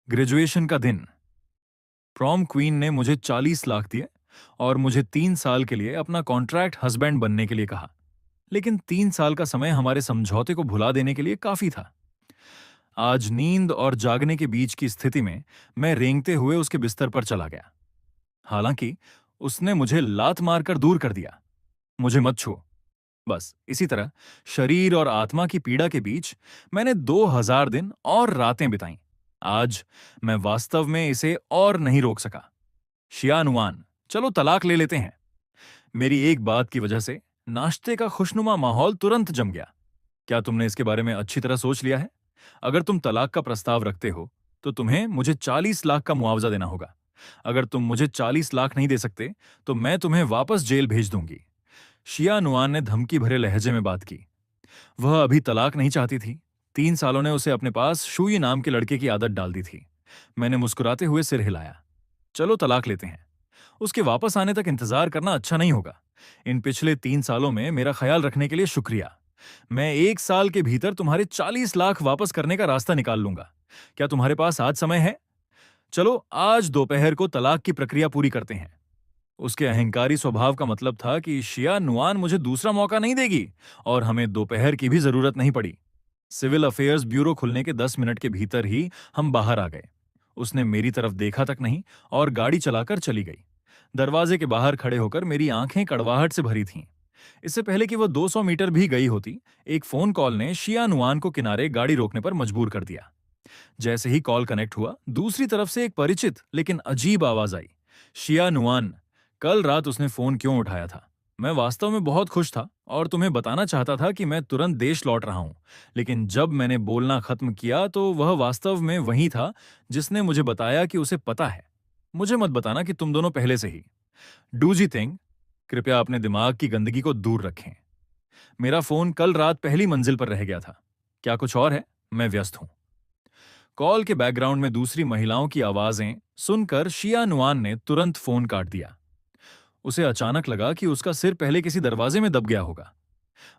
Graduation का दिन। Prom queen ने मुझे 40 लाख दिए और मुझे 3 साल के लिए अपना कॉन्ट्रैक्ट हस्बैंड बनने के लिए कहा। लेकिन 3 साल का समय हमारे समझौते को भुला देने के लिए काफी था। आज नींद और जागने के बीच की स्थिति में मैं रेंगते हुए उसके बिस्तर पर चला गया। हालांकि उसने मुझे लात मारकर दूर कर दिया। मुझे मत छुओ। बस इसी तरह शरीर और आत्मा की पीड़ा के बीच मैंने 2000 दिन और रातें बिताईं। आज मैं वास्तव में इसे और नहीं रोक सका। शियानुआन, चलो तलाक ले लेते हैं। मेरी एक बात की वजह से नाश्ते का खुशनुमा माहौल तुरंत जम गया। क्या तुमने इसके बारे में अच्छी तरह सोच लिया है? अगर तुम तलाक का प्रस्ताव रखते हो तो तुम्हें मुझे 40 लाख का मुआवजा देना होगा। अगर तुम मुझे 40 लाख नहीं दे सकते तो मैं तुम्हें वापस जेल भेज दूंगी। शियानुआन ने धमकी भरे लहजे में बात की। वह अभी तलाक नहीं चाहती थी। 3 सालों ने उसे अपने पास शूई नाम के लड़के की आदत डाल दी थी। मैंने मुस्कुराते हुए सिर हिलाया। चलो तलाक लेते हैं। उसके वापस आने तक इंतजार करना अच्छा नहीं होगा। इन पिछले 3 सालों में मेरा ख्याल रखने के लिए शुक्रिया। मैं 1 साल के भीतर तुम्हारे 40 लाख वापस करने का रास्ता निकाल लूंगा। क्या तुम्हारे पास आज समय है? चलो आज दोपहर को तलाक की प्रक्रिया पूरी करते हैं। उसके अहंकारी स्वभाव का मतलब था कि शिया नुआन मुझे दूसरा मौका नहीं देगी और हमें दोपहर की भी जरूरत नहीं पड़ी। सिविल अफेयर्स ब्यूरो खुलने के 10 मिनट के भीतर ही हम बाहर आ गए। उसने मेरी तरफ देखा तक नहीं और गाड़ी चलाकर चली गई। दरवाजे के बाहर खड़े होकर मेरी आंखें कड़वाहट से भरी थीं। इससे पहले कि वह 200 मीटर भी गई होती, एक फोन कॉल ने शिया नुआन को किनारे गाड़ी रोकने पर मजबूर कर दिया। जैसे ही कॉल कनेक्ट हुआ, दूसरी तरफ से एक परिचित लेकिन अजीब आवाज आई। शिया नुआन, कल रात उसने फोन क्यों उठाया था? मैं वास्तव में बहुत खुश था और तुम्हें बताना चाहता था कि मैं तुरंत देश लौट रहा हूं। लेकिन जब मैंने बोलना खत्म किया तो वह वास्तव में वही था जिसने मुझे बताया कि उसे पता है। मुझे मत बताना कि तुम दोनों पहले से ही। डूजी थिंग, कृपया अपने दिमाग की गंदगी को दूर रखें। मेरा फोन कल रात पहली मंजिल पर रह गया था। क्या कुछ और है? मैं व्यस्त हूं। कॉल के बैकग्राउंड में दूसरी महिलाओं की आवाजें सुनकर शिया नुआन ने तुरंत फोन काट दिया। उसे अचानक लगा कि उसका सिर पहले किसी दरवाजे में दब गया होगा।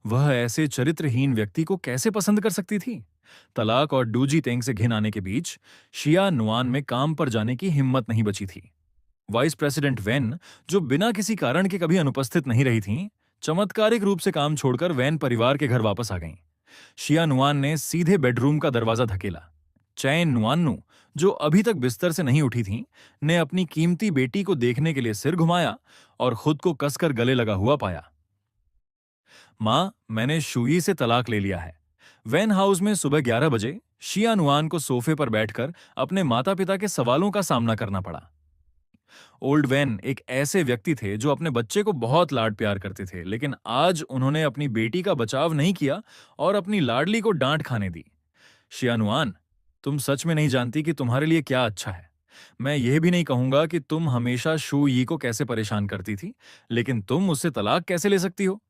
वह ऐसे चरित्रहीन व्यक्ति को कैसे पसंद कर सकती थी? तलाक और डूजी तेंग से घिन आने के बीच शिया नुआन में काम पर जाने की हिम्मत नहीं बची थी। वाइस प्रेसिडेंट वैन, जो बिना किसी कारण के कभी अनुपस्थित नहीं रही थीं, चमत्कारिक रूप से काम छोड़कर वैन परिवार के घर वापस आ गईं। शिया नुआन ने सीधे बेडरूम का दरवाजा धकेला। चैन नुआन्नू, जो अभी तक बिस्तर से नहीं उठी थीं, ने अपनी कीमती बेटी को देखने के लिए सिर घुमाया और खुद को कसकर गले लगा हुआ पाया। मां, मैंने शुई से तलाक ले लिया है। वैन हाउस में सुबह 11 बजे शिया नुआन को सोफे पर बैठकर अपने माता पिता के सवालों का सामना करना पड़ा। ओल्ड वैन एक ऐसे व्यक्ति थे जो अपने बच्चे को बहुत लाड प्यार करते थे, लेकिन आज उन्होंने अपनी बेटी का बचाव नहीं किया और अपनी लाडली को डांट खाने दी। शियानुआन, तुम सच में नहीं जानती कि तुम्हारे लिए क्या अच्छा है। मैं यह भी नहीं कहूंगा कि तुम हमेशा शू यी को कैसे परेशान करती थी, लेकिन तुम उससे तलाक कैसे ले सकती हो?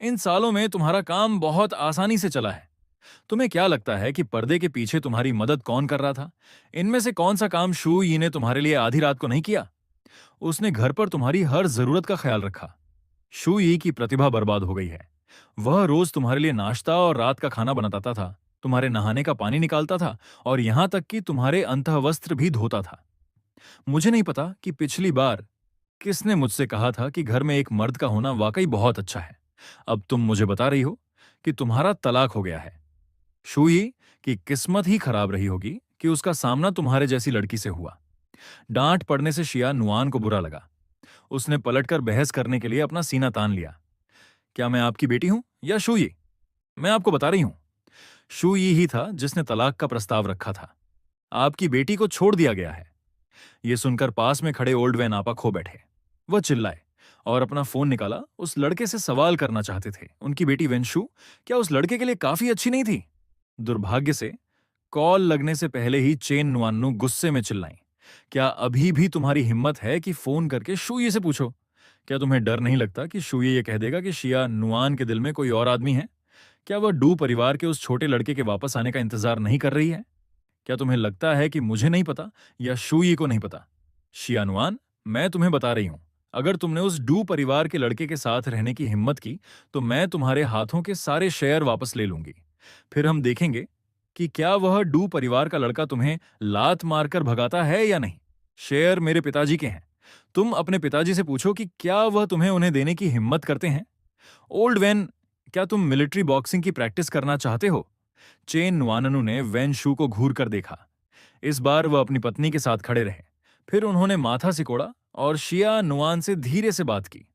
इन सालों में तुम्हारा काम बहुत आसानी से चला है। तुम्हें क्या लगता है कि पर्दे के पीछे तुम्हारी मदद कौन कर रहा था? इनमें से कौन सा काम शू यी ने तुम्हारे लिए आधी रात को नहीं किया? उसने घर पर तुम्हारी हर जरूरत का ख्याल रखा। शू यी की प्रतिभा बर्बाद हो गई है। वह रोज तुम्हारे लिए नाश्ता और रात का खाना बनाता था, तुम्हारे नहाने का पानी निकालता था और यहां तक कि तुम्हारे अंतःवस्त्र भी धोता था। मुझे नहीं पता कि पिछली बार किसने मुझसे कहा था कि घर में एक मर्द का होना वाकई बहुत अच्छा है। अब तुम मुझे बता रही हो कि तुम्हारा तलाक हो गया है। शू यी की किस्मत ही खराब रही होगी कि उसका सामना तुम्हारे जैसी लड़की से हुआ। डांट पड़ने से शिया नुआन को बुरा लगा। उसने पलटकर बहस करने के लिए अपना सीना तान लिया। क्या मैं आपकी बेटी हूं या शू यी? मैं आपको बता रही हूं, शू यी ही था जिसने तलाक का प्रस्ताव रखा था। आपकी बेटी को छोड़ दिया गया है। यह सुनकर पास में खड़े ओल्ड वैन आपा खो बैठे। वह चिल्लाए और अपना फोन निकाला। उस लड़के से सवाल करना चाहते थे, उनकी बेटी वेंशु क्या उस लड़के के लिए काफी अच्छी नहीं थी? दुर्भाग्य से कॉल लगने से पहले ही चेन नुआन्नू गुस्से में चिल्लाई, क्या अभी भी तुम्हारी हिम्मत है कि फोन करके शूये से पूछो? क्या तुम्हें डर नहीं लगता कि शूये ये कह देगा कि शिया नुआन के दिल में कोई और आदमी है? क्या वह डू परिवार के उस छोटे लड़के के वापस आने का इंतजार नहीं कर रही है? क्या तुम्हें लगता है कि मुझे नहीं पता या शूयी को नहीं पता? शिया नुआन, मैं तुम्हें बता रही हूं, अगर तुमने उस डू परिवार के लड़के के साथ रहने की हिम्मत की तो मैं तुम्हारे हाथों के सारे शेयर वापस ले लूंगी। फिर हम देखेंगे कि क्या वह डू परिवार का लड़का तुम्हें लात मारकर भगाता है या नहीं। शेयर मेरे पिताजी के हैं। तुम अपने पिताजी से पूछो कि क्या वह तुम्हें उन्हें देने की हिम्मत करते हैं। ओल्ड वैन, क्या तुम मिलिट्री बॉक्सिंग की प्रैक्टिस करना चाहते हो। चेन नुआननू ने वैन शू को घूर कर देखा। इस बार वह अपनी पत्नी के साथ खड़े रहे। फिर उन्होंने माथा सिकोड़ा और शिया नुआन से धीरे से बात की।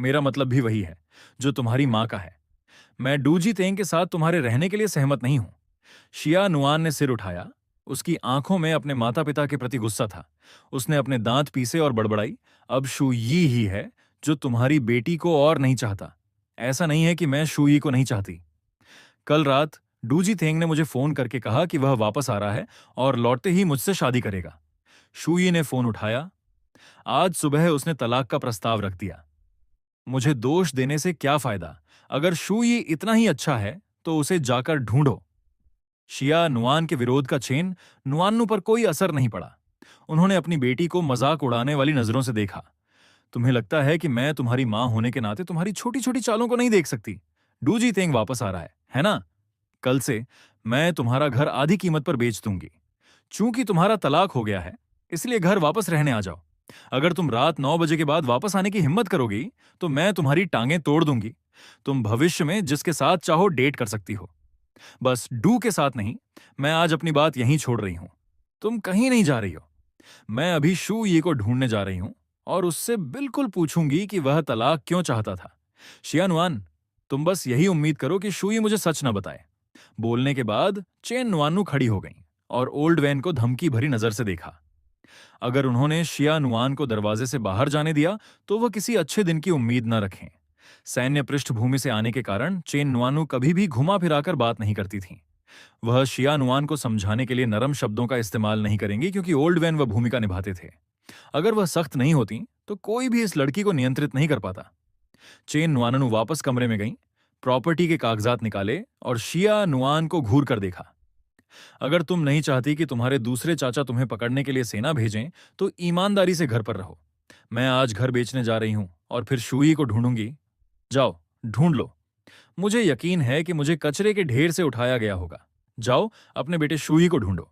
मेरा मतलब भी वही है जो तुम्हारी माँ का है। मैं डूजी तेंग के साथ तुम्हारे रहने के लिए सहमत नहीं हूं। शिया नुआन ने सिर उठाया। उसकी आंखों में अपने माता पिता के प्रति गुस्सा था। उसने अपने दांत पीसे और बड़बड़ाई, अब शूयी ही है जो तुम्हारी बेटी को और नहीं चाहता। ऐसा नहीं है कि मैं शूयी को नहीं चाहती। कल रात डूजी थेंग ने मुझे फोन करके कहा कि वह वापस आ रहा है और लौटते ही मुझसे शादी करेगा। शूयी ने फोन उठाया। आज सुबह उसने तलाक का प्रस्ताव रख दिया। मुझे दोष देने से क्या फायदा। अगर शूयी इतना ही अच्छा है तो उसे जाकर ढूंढो। शिया नुआन के विरोध का चेन नुआन्नू पर कोई असर नहीं पड़ा। उन्होंने अपनी बेटी को मजाक उड़ाने वाली नजरों से देखा। तुम्हें लगता है कि मैं तुम्हारी मां होने के नाते तुम्हारी छोटी छोटी चालों को नहीं देख सकती। डूजी तेंग वापस आ रहा है ना। कल से मैं तुम्हारा घर आधी कीमत पर बेच दूंगी। चूंकि तुम्हारा तलाक हो गया है, इसलिए घर वापस रहने आ जाओ। अगर तुम रात 9 बजे के बाद वापस आने की हिम्मत करोगी तो मैं तुम्हारी टांगें तोड़ दूंगी। तुम भविष्य में जिसके साथ चाहो डेट कर सकती हो, बस डू के साथ नहीं। मैं आज अपनी बात यहीं छोड़ रही हूं। तुम कहीं नहीं जा रही हो। मैं अभी शू ये को ढूंढने जा रही हूं और उससे बिल्कुल पूछूंगी कि वह तलाक क्यों चाहता था। शियानुआन, तुम बस यही उम्मीद करो कि शू ये मुझे सच न बताए। बोलने के बाद चेन नुआनू खड़ी हो गई और ओल्ड वैन को धमकी भरी नजर से देखा। अगर उन्होंने शिया नुआन को दरवाजे से बाहर जाने दिया तो वह किसी अच्छे दिन की उम्मीद न रखें। सैन्य पृष्ठभूमि से आने के कारण चेन नुआनू कभी भी घुमा फिराकर बात नहीं करती थीं। वह शिया नुआन को समझाने के लिए नरम शब्दों का इस्तेमाल नहीं करेंगी क्योंकि ओल्ड वैन वह भूमिका निभाते थे। अगर वह सख्त नहीं होती तो कोई भी इस लड़की को नियंत्रित नहीं कर पाता। चेन नुआनू वापस कमरे में गईं, प्रॉपर्टी के कागजात निकाले और शिया नुआन को घूर कर देखा। अगर तुम नहीं चाहती कि तुम्हारे दूसरे चाचा तुम्हें पकड़ने के लिए सेना भेजें तो ईमानदारी से घर पर रहो। मैं आज घर बेचने जा रही हूं और फिर शूई को ढूंढूंगी। जाओ, ढूंढ लो। मुझे यकीन है कि मुझे कचरे के ढेर से उठाया गया होगा। जाओ, अपने बेटे शूई को ढूंढो।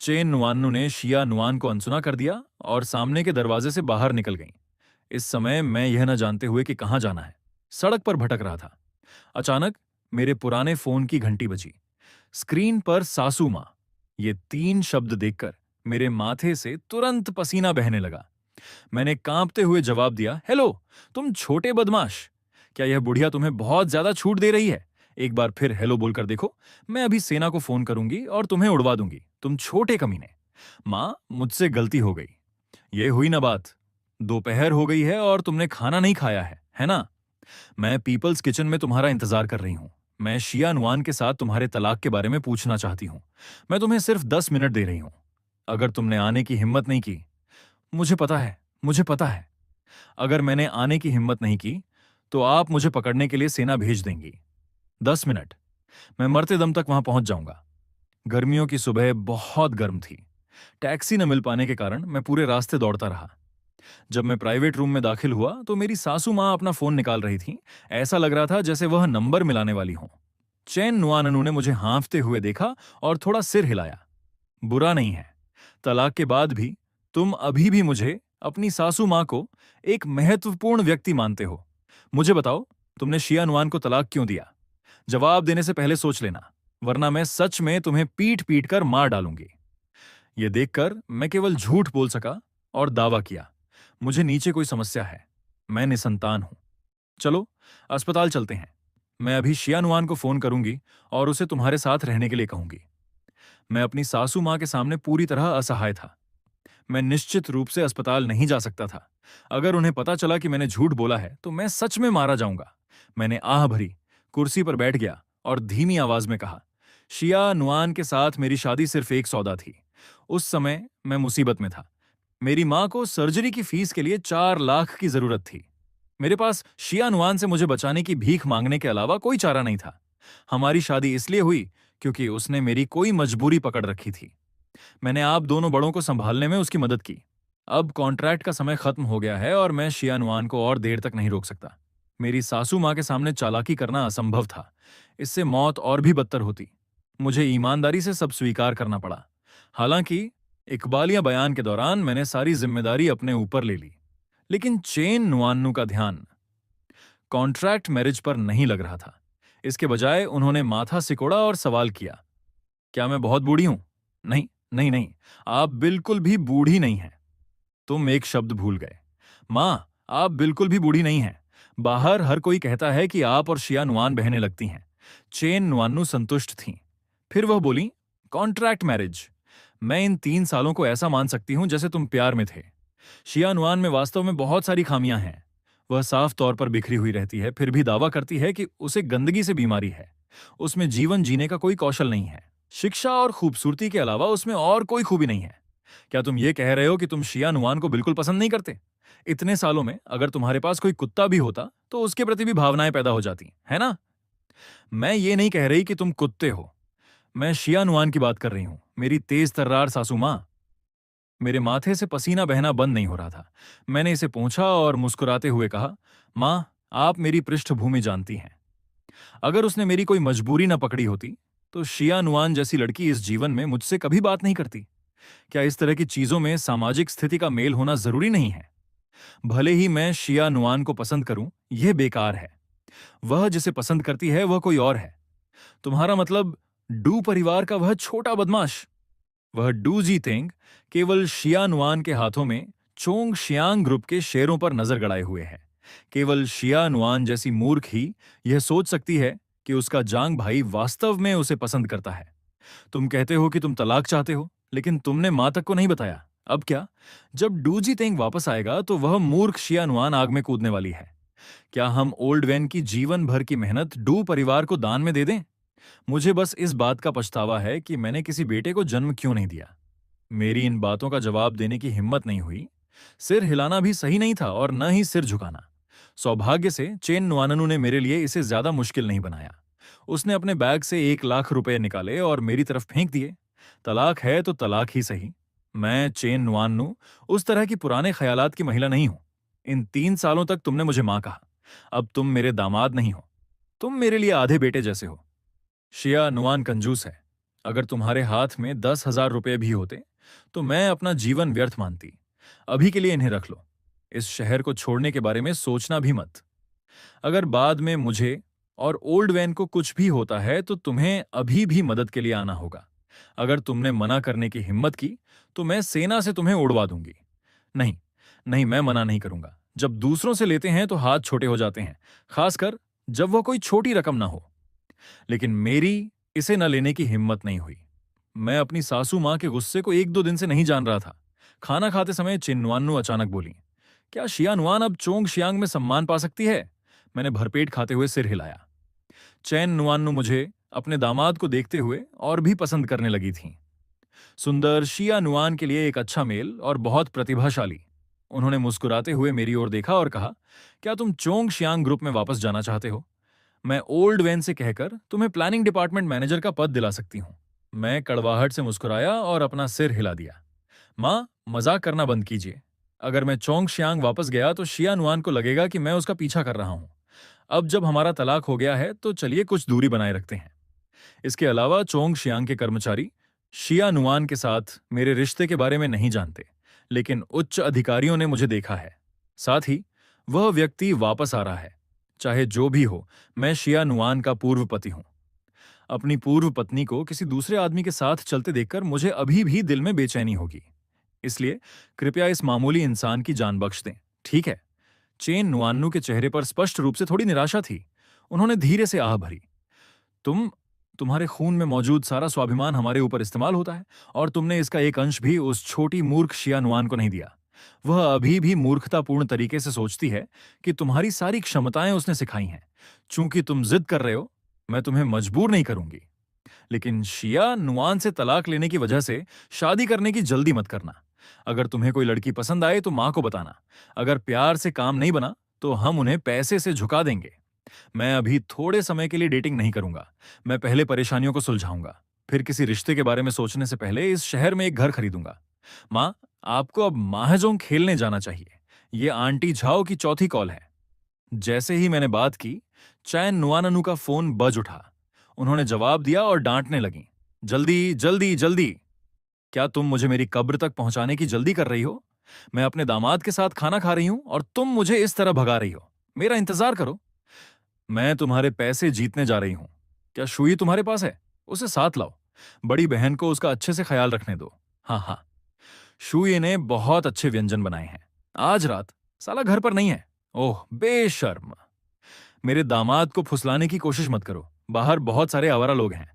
चेन नुआन्नू ने शिया नुआन को अनसुना कर दिया और सामने के दरवाजे से बाहर निकल गईं। इस समय मैं यह न जानते हुए कि कहां जाना है, सड़क पर भटक रहा था। अचानक मेरे पुराने फोन की घंटी बजी। स्क्रीन पर सासू मां, ये 3 शब्द देखकर मेरे माथे से तुरंत पसीना बहने लगा। मैंने कांपते हुए जवाब दिया, हेलो तुम छोटे बदमाश। क्या यह बुढ़िया तुम्हें बहुत ज्यादा छूट दे रही है। एक बार फिर हेलो बोलकर देखो। मैं अभी सेना को फोन करूंगी और तुम्हें उड़वा दूंगी, तुम छोटे कमीने। मां, मुझसे गलती हो गई। ये हुई ना बात। दोपहर हो गई है और तुमने खाना नहीं खाया है ना। मैं पीपल्स किचन में तुम्हारा इंतजार कर रही हूं। मैं शिया नुआन के साथ तुम्हारे तलाक के बारे में पूछना चाहती हूं। मैं तुम्हें सिर्फ 10 मिनट दे रही हूं। अगर तुमने आने की हिम्मत नहीं की, मुझे पता है, मुझे पता है। अगर मैंने आने की हिम्मत नहीं की तो आप मुझे पकड़ने के लिए सेना भेज देंगी। 10 मिनट। मैं मरते दम तक वहां पहुंच जाऊंगा। गर्मियों की सुबह बहुत गर्म थी। टैक्सी न मिल पाने के कारण मैं पूरे रास्ते दौड़ता रहा। जब मैं प्राइवेट रूम में दाखिल हुआ तो मेरी सासू मां अपना फोन निकाल रही थी। ऐसा लग रहा था जैसे वह नंबर मिलाने वाली हों। चैन नुआननू ने मुझे हाँफते हुए देखा और थोड़ा सिर हिलाया। बुरा नहीं है। तलाक के बाद भी तुम अभी भी मुझे, अपनी सासू मां को, एक महत्वपूर्ण व्यक्ति मानते हो। मुझे बताओ, तुमने शिया नुआन को तलाक क्यों दिया। जवाब देने से पहले सोच लेना, वरना मैं सच में तुम्हें पीट पीट कर मार डालूंगी। यह देखकर मैं केवल झूठ बोल सका और दावा किया, मुझे नीचे कोई समस्या है। मैं निसंतान हूं। चलो, अस्पताल चलते हैं। मैं अभी शिया नुआन को फोन करूंगी और उसे तुम्हारे साथ रहने के लिए कहूंगी। मैं अपनी सासू मां के सामने पूरी तरह असहाय था। मैं निश्चित रूप से अस्पताल नहीं जा सकता था। अगर उन्हें पता चला कि मैंने झूठ बोला है तो मैं सच में मारा जाऊंगा। मैंने आह भरी, कुर्सी पर बैठ गया और धीमी आवाज में कहा, शिया नुआन के साथ मेरी शादी सिर्फ एक सौदा थी। उस समय मैं मुसीबत में था। मेरी मां को सर्जरी की फीस के लिए 4 लाख की जरूरत थी। मेरे पास शिया नुआन से मुझे बचाने की भीख मांगने के अलावा कोई चारा नहीं था। हमारी शादी इसलिए हुई क्योंकि उसने मेरी कोई मजबूरी पकड़ रखी थी। मैंने आप दोनों बड़ों को संभालने में उसकी मदद की। अब कॉन्ट्रैक्ट का समय खत्म हो गया है और मैं शिया नुआन को और देर तक नहीं रोक सकता। मेरी सासू मां के सामने चालाकी करना असंभव था। इससे मौत और भी बदतर होती। मुझे ईमानदारी से सब स्वीकार करना पड़ा। हालांकि इकबालिया बयान के दौरान मैंने सारी जिम्मेदारी अपने ऊपर ले ली, लेकिन चेन नुआन्नू का ध्यान कॉन्ट्रैक्ट मैरिज पर नहीं लग रहा था। इसके बजाय उन्होंने माथा सिकोड़ा और सवाल किया, क्या मैं बहुत बूढ़ी हूं? नहीं, नहीं, नहीं, आप बिल्कुल भी बूढ़ी नहीं हैं। तुम एक शब्द भूल गए। मां, आप बिल्कुल भी बूढ़ी नहीं हैं। बाहर हर कोई कहता है कि आप और शिया नुआन बहनें लगती हैं। चेन नुआन्नू संतुष्ट थीं। फिर वह बोली, कॉन्ट्रैक्ट मैरिज। मैं इन 3 सालों को ऐसा मान सकती हूं जैसे तुम प्यार में थे। शिया नुआन में वास्तव में बहुत सारी खामियां हैं। वह साफ तौर पर बिखरी हुई रहती है, फिर भी दावा करती है कि उसे गंदगी से बीमारी है। उसमें जीवन जीने का कोई कौशल नहीं है। शिक्षा और खूबसूरती के अलावा उसमें और कोई खूबी नहीं है। क्या तुम ये कह रहे हो कि तुम शिया नुआन को बिल्कुल पसंद नहीं करते? इतने सालों में अगर तुम्हारे पास कोई कुत्ता भी होता तो उसके प्रति भी भावनाएं पैदा हो जाती, है ना? मैं ये नहीं कह रही कि तुम कुत्ते हो। मैं शिया नुआन की बात कर रही हूं, मेरी तेज तर्रार सासू मां। मेरे माथे से पसीना बहना बंद नहीं हो रहा था। मैंने इसे पूछा और मुस्कुराते हुए कहा, मां, आप मेरी पृष्ठभूमि जानती हैं। अगर उसने मेरी कोई मजबूरी न पकड़ी होती तो शिया नुआन जैसी लड़की इस जीवन में मुझसे कभी बात नहीं करती। क्या इस तरह की चीजों में सामाजिक स्थिति का मेल होना जरूरी नहीं है? भले ही मैं शिया नुआन को पसंद करूं, यह बेकार है। वह जिसे पसंद करती है वह कोई और है। तुम्हारा मतलब डू परिवार का वह छोटा बदमाश, वह डू जी तेंग केवल शिया नुआन के हाथों में चोंग शियांग ग्रुप के शेरों पर नजर गड़ाए हुए है। केवल शिया नुआन जैसी मूर्ख ही यह सोच सकती है कि उसका जांग भाई वास्तव में उसे पसंद करता है। तुम कहते हो कि तुम तलाक चाहते हो, लेकिन तुमने मां तक को नहीं बताया। अब क्या? जब डूजी तेंग वापस आएगा तो वह मूर्ख शिया नुआन आग में कूदने वाली है। क्या हम ओल्ड वैन की जीवन भर की मेहनत डू परिवार को दान में दे दें? मुझे बस इस बात का पछतावा है कि मैंने किसी बेटे को जन्म क्यों नहीं दिया। मेरी इन बातों का जवाब देने की हिम्मत नहीं हुई। सिर हिलाना भी सही नहीं था और न ही सिर झुकाना। सौभाग्य से चेन नुआननू ने मेरे लिए इसे ज्यादा मुश्किल नहीं बनाया। उसने अपने बैग से 1 लाख रुपए निकाले और मेरी तरफ फेंक दिए। तलाक है तो तलाक ही सही। मैं चेन नुआन्नू उस तरह की पुराने ख्यालात की महिला नहीं हूं। इन 3 सालों तक तुमने मुझे मां कहा। अब तुम मेरे दामाद नहीं हो। तुम मेरे लिए आधे बेटे जैसे हो। शिया नुआन कंजूस है। अगर तुम्हारे हाथ में 10,000 रुपए भी होते तो मैं अपना जीवन व्यर्थ मानती। अभी के लिए इन्हें रख लो। इस शहर को छोड़ने के बारे में सोचना भी मत। अगर बाद में मुझे और ओल्ड वैन को कुछ भी होता है तो तुम्हें अभी भी मदद के लिए आना होगा। अगर तुमने मना करने की हिम्मत की तो मैं सेना से तुम्हें उड़वा दूंगी। नहीं, नहीं, मैं मना नहीं करूंगा। जब दूसरों से लेते हैं तो हाथ छोटे हो जाते हैं, खासकर जब वह कोई छोटी रकम ना हो। लेकिन मेरी इसे न लेने की हिम्मत नहीं हुई। मैं अपनी सासू मां के गुस्से को 1-2 दिन से नहीं जान रहा था। खाना खाते समय चिन्नुआन्नू अचानक बोली, क्या शिया नुआन अब चोंग शियांग में सम्मान पा सकती है? मैंने भरपेट खाते हुए सिर हिलाया। चैन नुआन्नू मुझे अपने दामाद को देखते हुए और भी पसंद करने लगी थीं। सुंदर शिया नुआन के लिए एक अच्छा मेल और बहुत प्रतिभाशाली। उन्होंने मुस्कुराते हुए मेरी ओर देखा और कहा, क्या तुम चोंग शियांग ग्रुप में वापस जाना चाहते हो? मैं ओल्ड वैन से कहकर तुम्हें प्लानिंग डिपार्टमेंट मैनेजर का पद दिला सकती हूं। मैं कड़वाहट से मुस्कुराया और अपना सिर हिला दिया। मां, मजाक करना बंद कीजिए। अगर मैं चोंग शियांग वापस गया तो शिया नुआन को लगेगा कि मैं उसका पीछा कर रहा हूं। अब जब हमारा तलाक हो गया है तो चलिए कुछ दूरी बनाए रखते हैं। इसके अलावा चोंग शियांग के कर्मचारी शिया नुआन के साथ मेरे रिश्ते के बारे में नहीं जानते, लेकिन उच्च अधिकारियों ने मुझे देखा है। साथ ही वह व्यक्ति वापस आ रहा है। चाहे जो भी हो, मैं शिया नुआन का पूर्व पति हूं। अपनी पूर्व पत्नी को किसी दूसरे आदमी के साथ चलते देखकर मुझे अभी भी दिल में बेचैनी होगी। इसलिए कृपया इस मामूली इंसान की जान बख्श दें, ठीक है? चेन नुआन्नू के चेहरे पर स्पष्ट रूप से थोड़ी निराशा थी। उन्होंने धीरे से आह भरी। तुम्हारे खून में मौजूद सारा स्वाभिमान हमारे ऊपर इस्तेमाल होता है और तुमने इसका एक अंश भी उस छोटी मूर्ख शिया नुआन को नहीं दिया। वह अभी भी मूर्खतापूर्ण तरीके से सोचती है कि तुम्हारी सारी क्षमताएं उसने सिखाई हैं। चूंकि तुम जिद कर रहे हो, मैं तुम्हें मजबूर नहीं करूंगी। लेकिन शिया नुआन से तलाक लेने की वजह से शादी करने की जल्दी मत करना। अगर तुम्हें कोई लड़की पसंद आए तो मां को बताना। अगर प्यार से काम नहीं बना तो हम उन्हें पैसे से झुका देंगे। मैं अभी थोड़े समय के लिए डेटिंग नहीं करूंगा। मैं पहले परेशानियों को सुलझाऊंगा, फिर किसी रिश्ते के बारे में सोचने से पहले इस शहर में एक घर खरीदूंगा। मां, आपको अब माहजोंग खेलने जाना चाहिए। ये आंटी झाओ की चौथी कॉल है। जैसे ही मैंने बात की, चैन नुआननू का फोन बज उठा। उन्होंने जवाब दिया और डांटने लगीं। जल्दी, जल्दी, जल्दी! क्या तुम मुझे मेरी कब्र तक पहुंचाने की जल्दी कर रही हो? मैं अपने दामाद के साथ खाना खा रही हूं और तुम मुझे इस तरह भगा रही हो। मेरा इंतजार करो। मैं तुम्हारे पैसे जीतने जा रही हूं। क्या शुई तुम्हारे पास है? उसे साथ लाओ। बड़ी बहन को उसका अच्छे से ख्याल रखने दो। हाँ हाँ, शुई ने बहुत अच्छे व्यंजन बनाए हैं। आज रात साला घर पर नहीं है। ओह बेशर्म! मेरे दामाद को फुसलाने की कोशिश मत करो। बाहर बहुत सारे आवारा लोग हैं।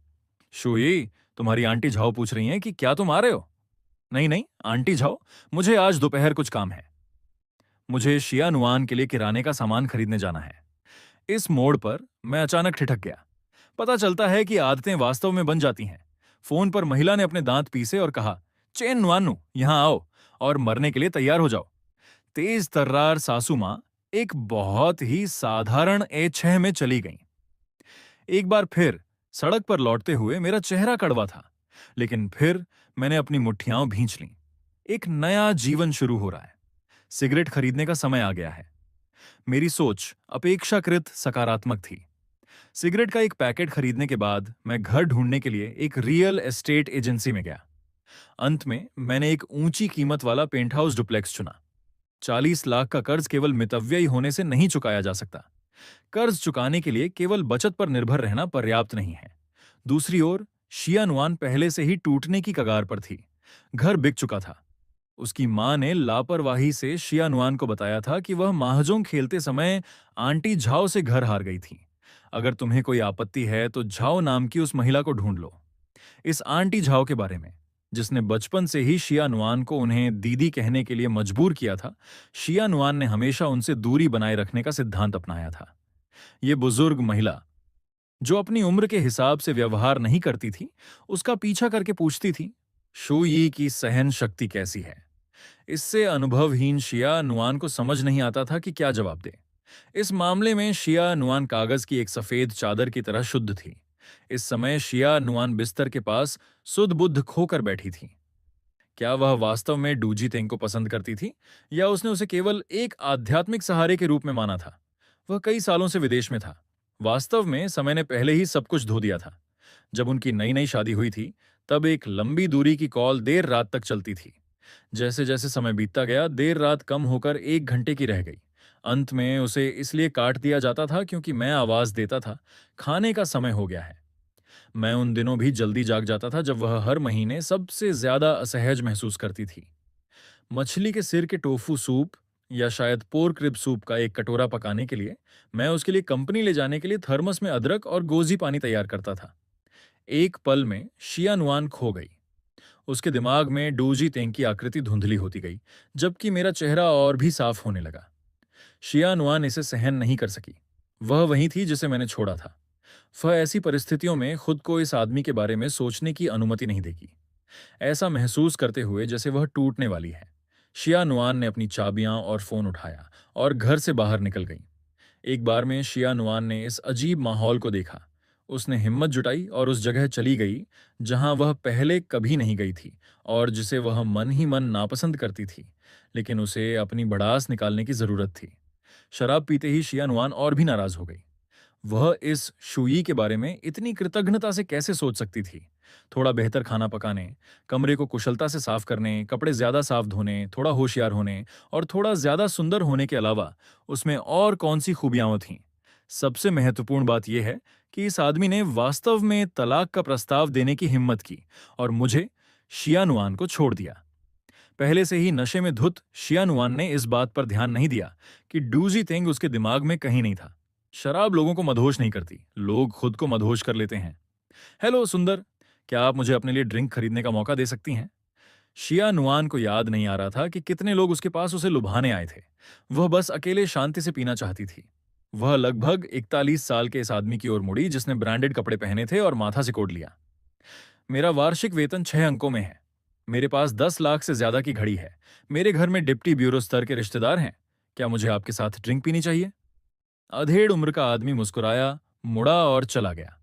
शुई, तुम्हारी आंटी झाओ पूछ रही हैं कि क्या तुम आ रहे हो? नहीं नहीं, आंटी झाओ, मुझे आज दोपहर कुछ काम है। मुझे शिया नुआन के लिए किराने का सामान खरीदने जाना है। इस मोड़ पर मैं अचानक ठिठक गया। पता चलता है कि आदतें वास्तव में बन जाती हैं। फोन पर महिला ने अपने दांत पीसे और कहा, चेन नुआनू, यहां आओ और मरने के लिए तैयार हो जाओ। तेज तर्रार सासू मां एक बहुत ही साधारण A6 में चली गईं। एक बार फिर सड़क पर लौटते हुए मेरा चेहरा कड़वा था, लेकिन फिर मैंने अपनी मुट्ठियां भींच लीं। एक नया जीवन शुरू हो रहा है। सिगरेट खरीदने का समय आ गया है। मेरी सोच अपेक्षाकृत सकारात्मक थी। सिगरेट का एक पैकेट खरीदने के बाद मैं घर ढूंढने के लिए एक रियल एस्टेट एजेंसी में गया। अंत में मैंने एक ऊंची कीमत वाला पेंट हाउस डुप्लेक्स चुना। 40 लाख का कर्ज केवल मितव्ययी होने से नहीं चुकाया जा सकता। कर्ज चुकाने के लिए केवल बचत पर निर्भर रहना पर्याप्त नहीं है। दूसरी ओर शियानुआन पहले से ही टूटने की कगार पर थी। घर बिक चुका था। उसकी मां ने लापरवाही से शियानुआन को बताया था कि वह महाजोंग खेलते समय आंटी झाओ से घर हार गई थी। अगर तुम्हें कोई आपत्ति है तो झाओ नाम की उस महिला को ढूंढ लो। इस आंटी झाओ के बारे में, जिसने बचपन से ही शियानुआन को उन्हें दीदी कहने के लिए मजबूर किया था, शियानुआन ने हमेशा उनसे दूरी बनाए रखने का सिद्धांत अपनाया था। ये बुजुर्ग महिला, जो अपनी उम्र के हिसाब से व्यवहार नहीं करती थी, उसका पीछा करके पूछती थी, शू यी की सहन शक्ति कैसी है? इससे अनुभवहीन शिया नुआन को समझ नहीं आता था कि क्या जवाब दे। इस मामले में शिया नुआन कागज की एक सफेद चादर की तरह शुद्ध थी। इस समय शिया नुआन बिस्तर के पास सुध बुद्ध खोकर बैठी थी। क्या वह वास्तव में डूजी तेंग को पसंद करती थी, या उसने उसे केवल एक आध्यात्मिक सहारे के रूप में माना था? वह कई सालों से विदेश में था। वास्तव में समय ने पहले ही सब कुछ धो दिया था। जब उनकी नई नई शादी हुई थी, तब एक लंबी दूरी की कॉल देर रात तक चलती थी। जैसे जैसे समय बीतता गया, देर रात कम होकर 1 घंटे की रह गई। अंत में उसे इसलिए काट दिया जाता था क्योंकि मैं आवाज देता था, खाने का समय हो गया है। मैं उन दिनों भी जल्दी जाग जाता था जब वह हर महीने सबसे ज्यादा असहज महसूस करती थी। मछली के सिर के टोफू सूप या शायद पोर्क रिब सूप का एक कटोरा पकाने के लिए मैं उसके लिए कंपनी ले जाने के लिए थर्मस में अदरक और गोजी पानी तैयार करता था। एक पल में शियानुआन खो गई। उसके दिमाग में डोजी तेंग की आकृति धुंधली होती गई, जबकि मेरा चेहरा और भी साफ होने लगा। शियानुआन इसे सहन नहीं कर सकी। वह वही थी जिसे मैंने छोड़ा था। वह ऐसी परिस्थितियों में खुद को इस आदमी के बारे में सोचने की अनुमति नहीं देगी। ऐसा महसूस करते हुए जैसे वह टूटने वाली है, शिया नुआन ने अपनी चाबियां और फोन उठाया और घर से बाहर निकल गई। एक बार में शिया नुआन ने इस अजीब माहौल को देखा। उसने हिम्मत जुटाई और उस जगह चली गई जहां वह पहले कभी नहीं गई थी और जिसे वह मन ही मन नापसंद करती थी, लेकिन उसे अपनी भड़ास निकालने की जरूरत थी। शराब पीते ही शिया नुआन और भी नाराज हो गई। वह इस शुई के बारे में इतनी कृतज्ञता से कैसे सोच सकती थी? थोड़ा बेहतर खाना पकाने, कमरे को कुशलता से साफ करने, कपड़े ज्यादा साफ धोने, थोड़ा होशियार होने और थोड़ा ज्यादा सुंदर होने के अलावा उसमें और कौन सी खूबियां थीं? सबसे महत्वपूर्ण बात यह है कि इस आदमी ने वास्तव में तलाक का प्रस्ताव देने की हिम्मत की और मुझे, शियानुआन को छोड़ दिया। पहले से ही नशे में धुत शियानुआन ने इस बात पर ध्यान नहीं दिया कि डूजी तेंग उसके दिमाग में कहीं नहीं था। शराब लोगों को मदहोश नहीं करती, लोग खुद को मदहोश कर लेते हैं। हेलो सुंदर, क्या आप मुझे अपने लिए ड्रिंक खरीदने का मौका दे सकती हैं? शिया नुआन को याद नहीं आ रहा था कि कितने लोग उसके पास उसे लुभाने आए थे। वह बस अकेले शांति से पीना चाहती थी। वह लगभग 41 साल के इस आदमी की ओर मुड़ी जिसने ब्रांडेड कपड़े पहने थे और माथा सिकोड़ लिया। मेरा वार्षिक वेतन 6 अंकों में है। मेरे पास 10 लाख से ज्यादा की घड़ी है। मेरे घर में डिप्टी ब्यूरो स्तर के रिश्तेदार हैं। क्या मुझे आपके साथ ड्रिंक पीनी चाहिए? अधेड़ उम्र का आदमी मुस्कुराया, मुड़ा और चला गया।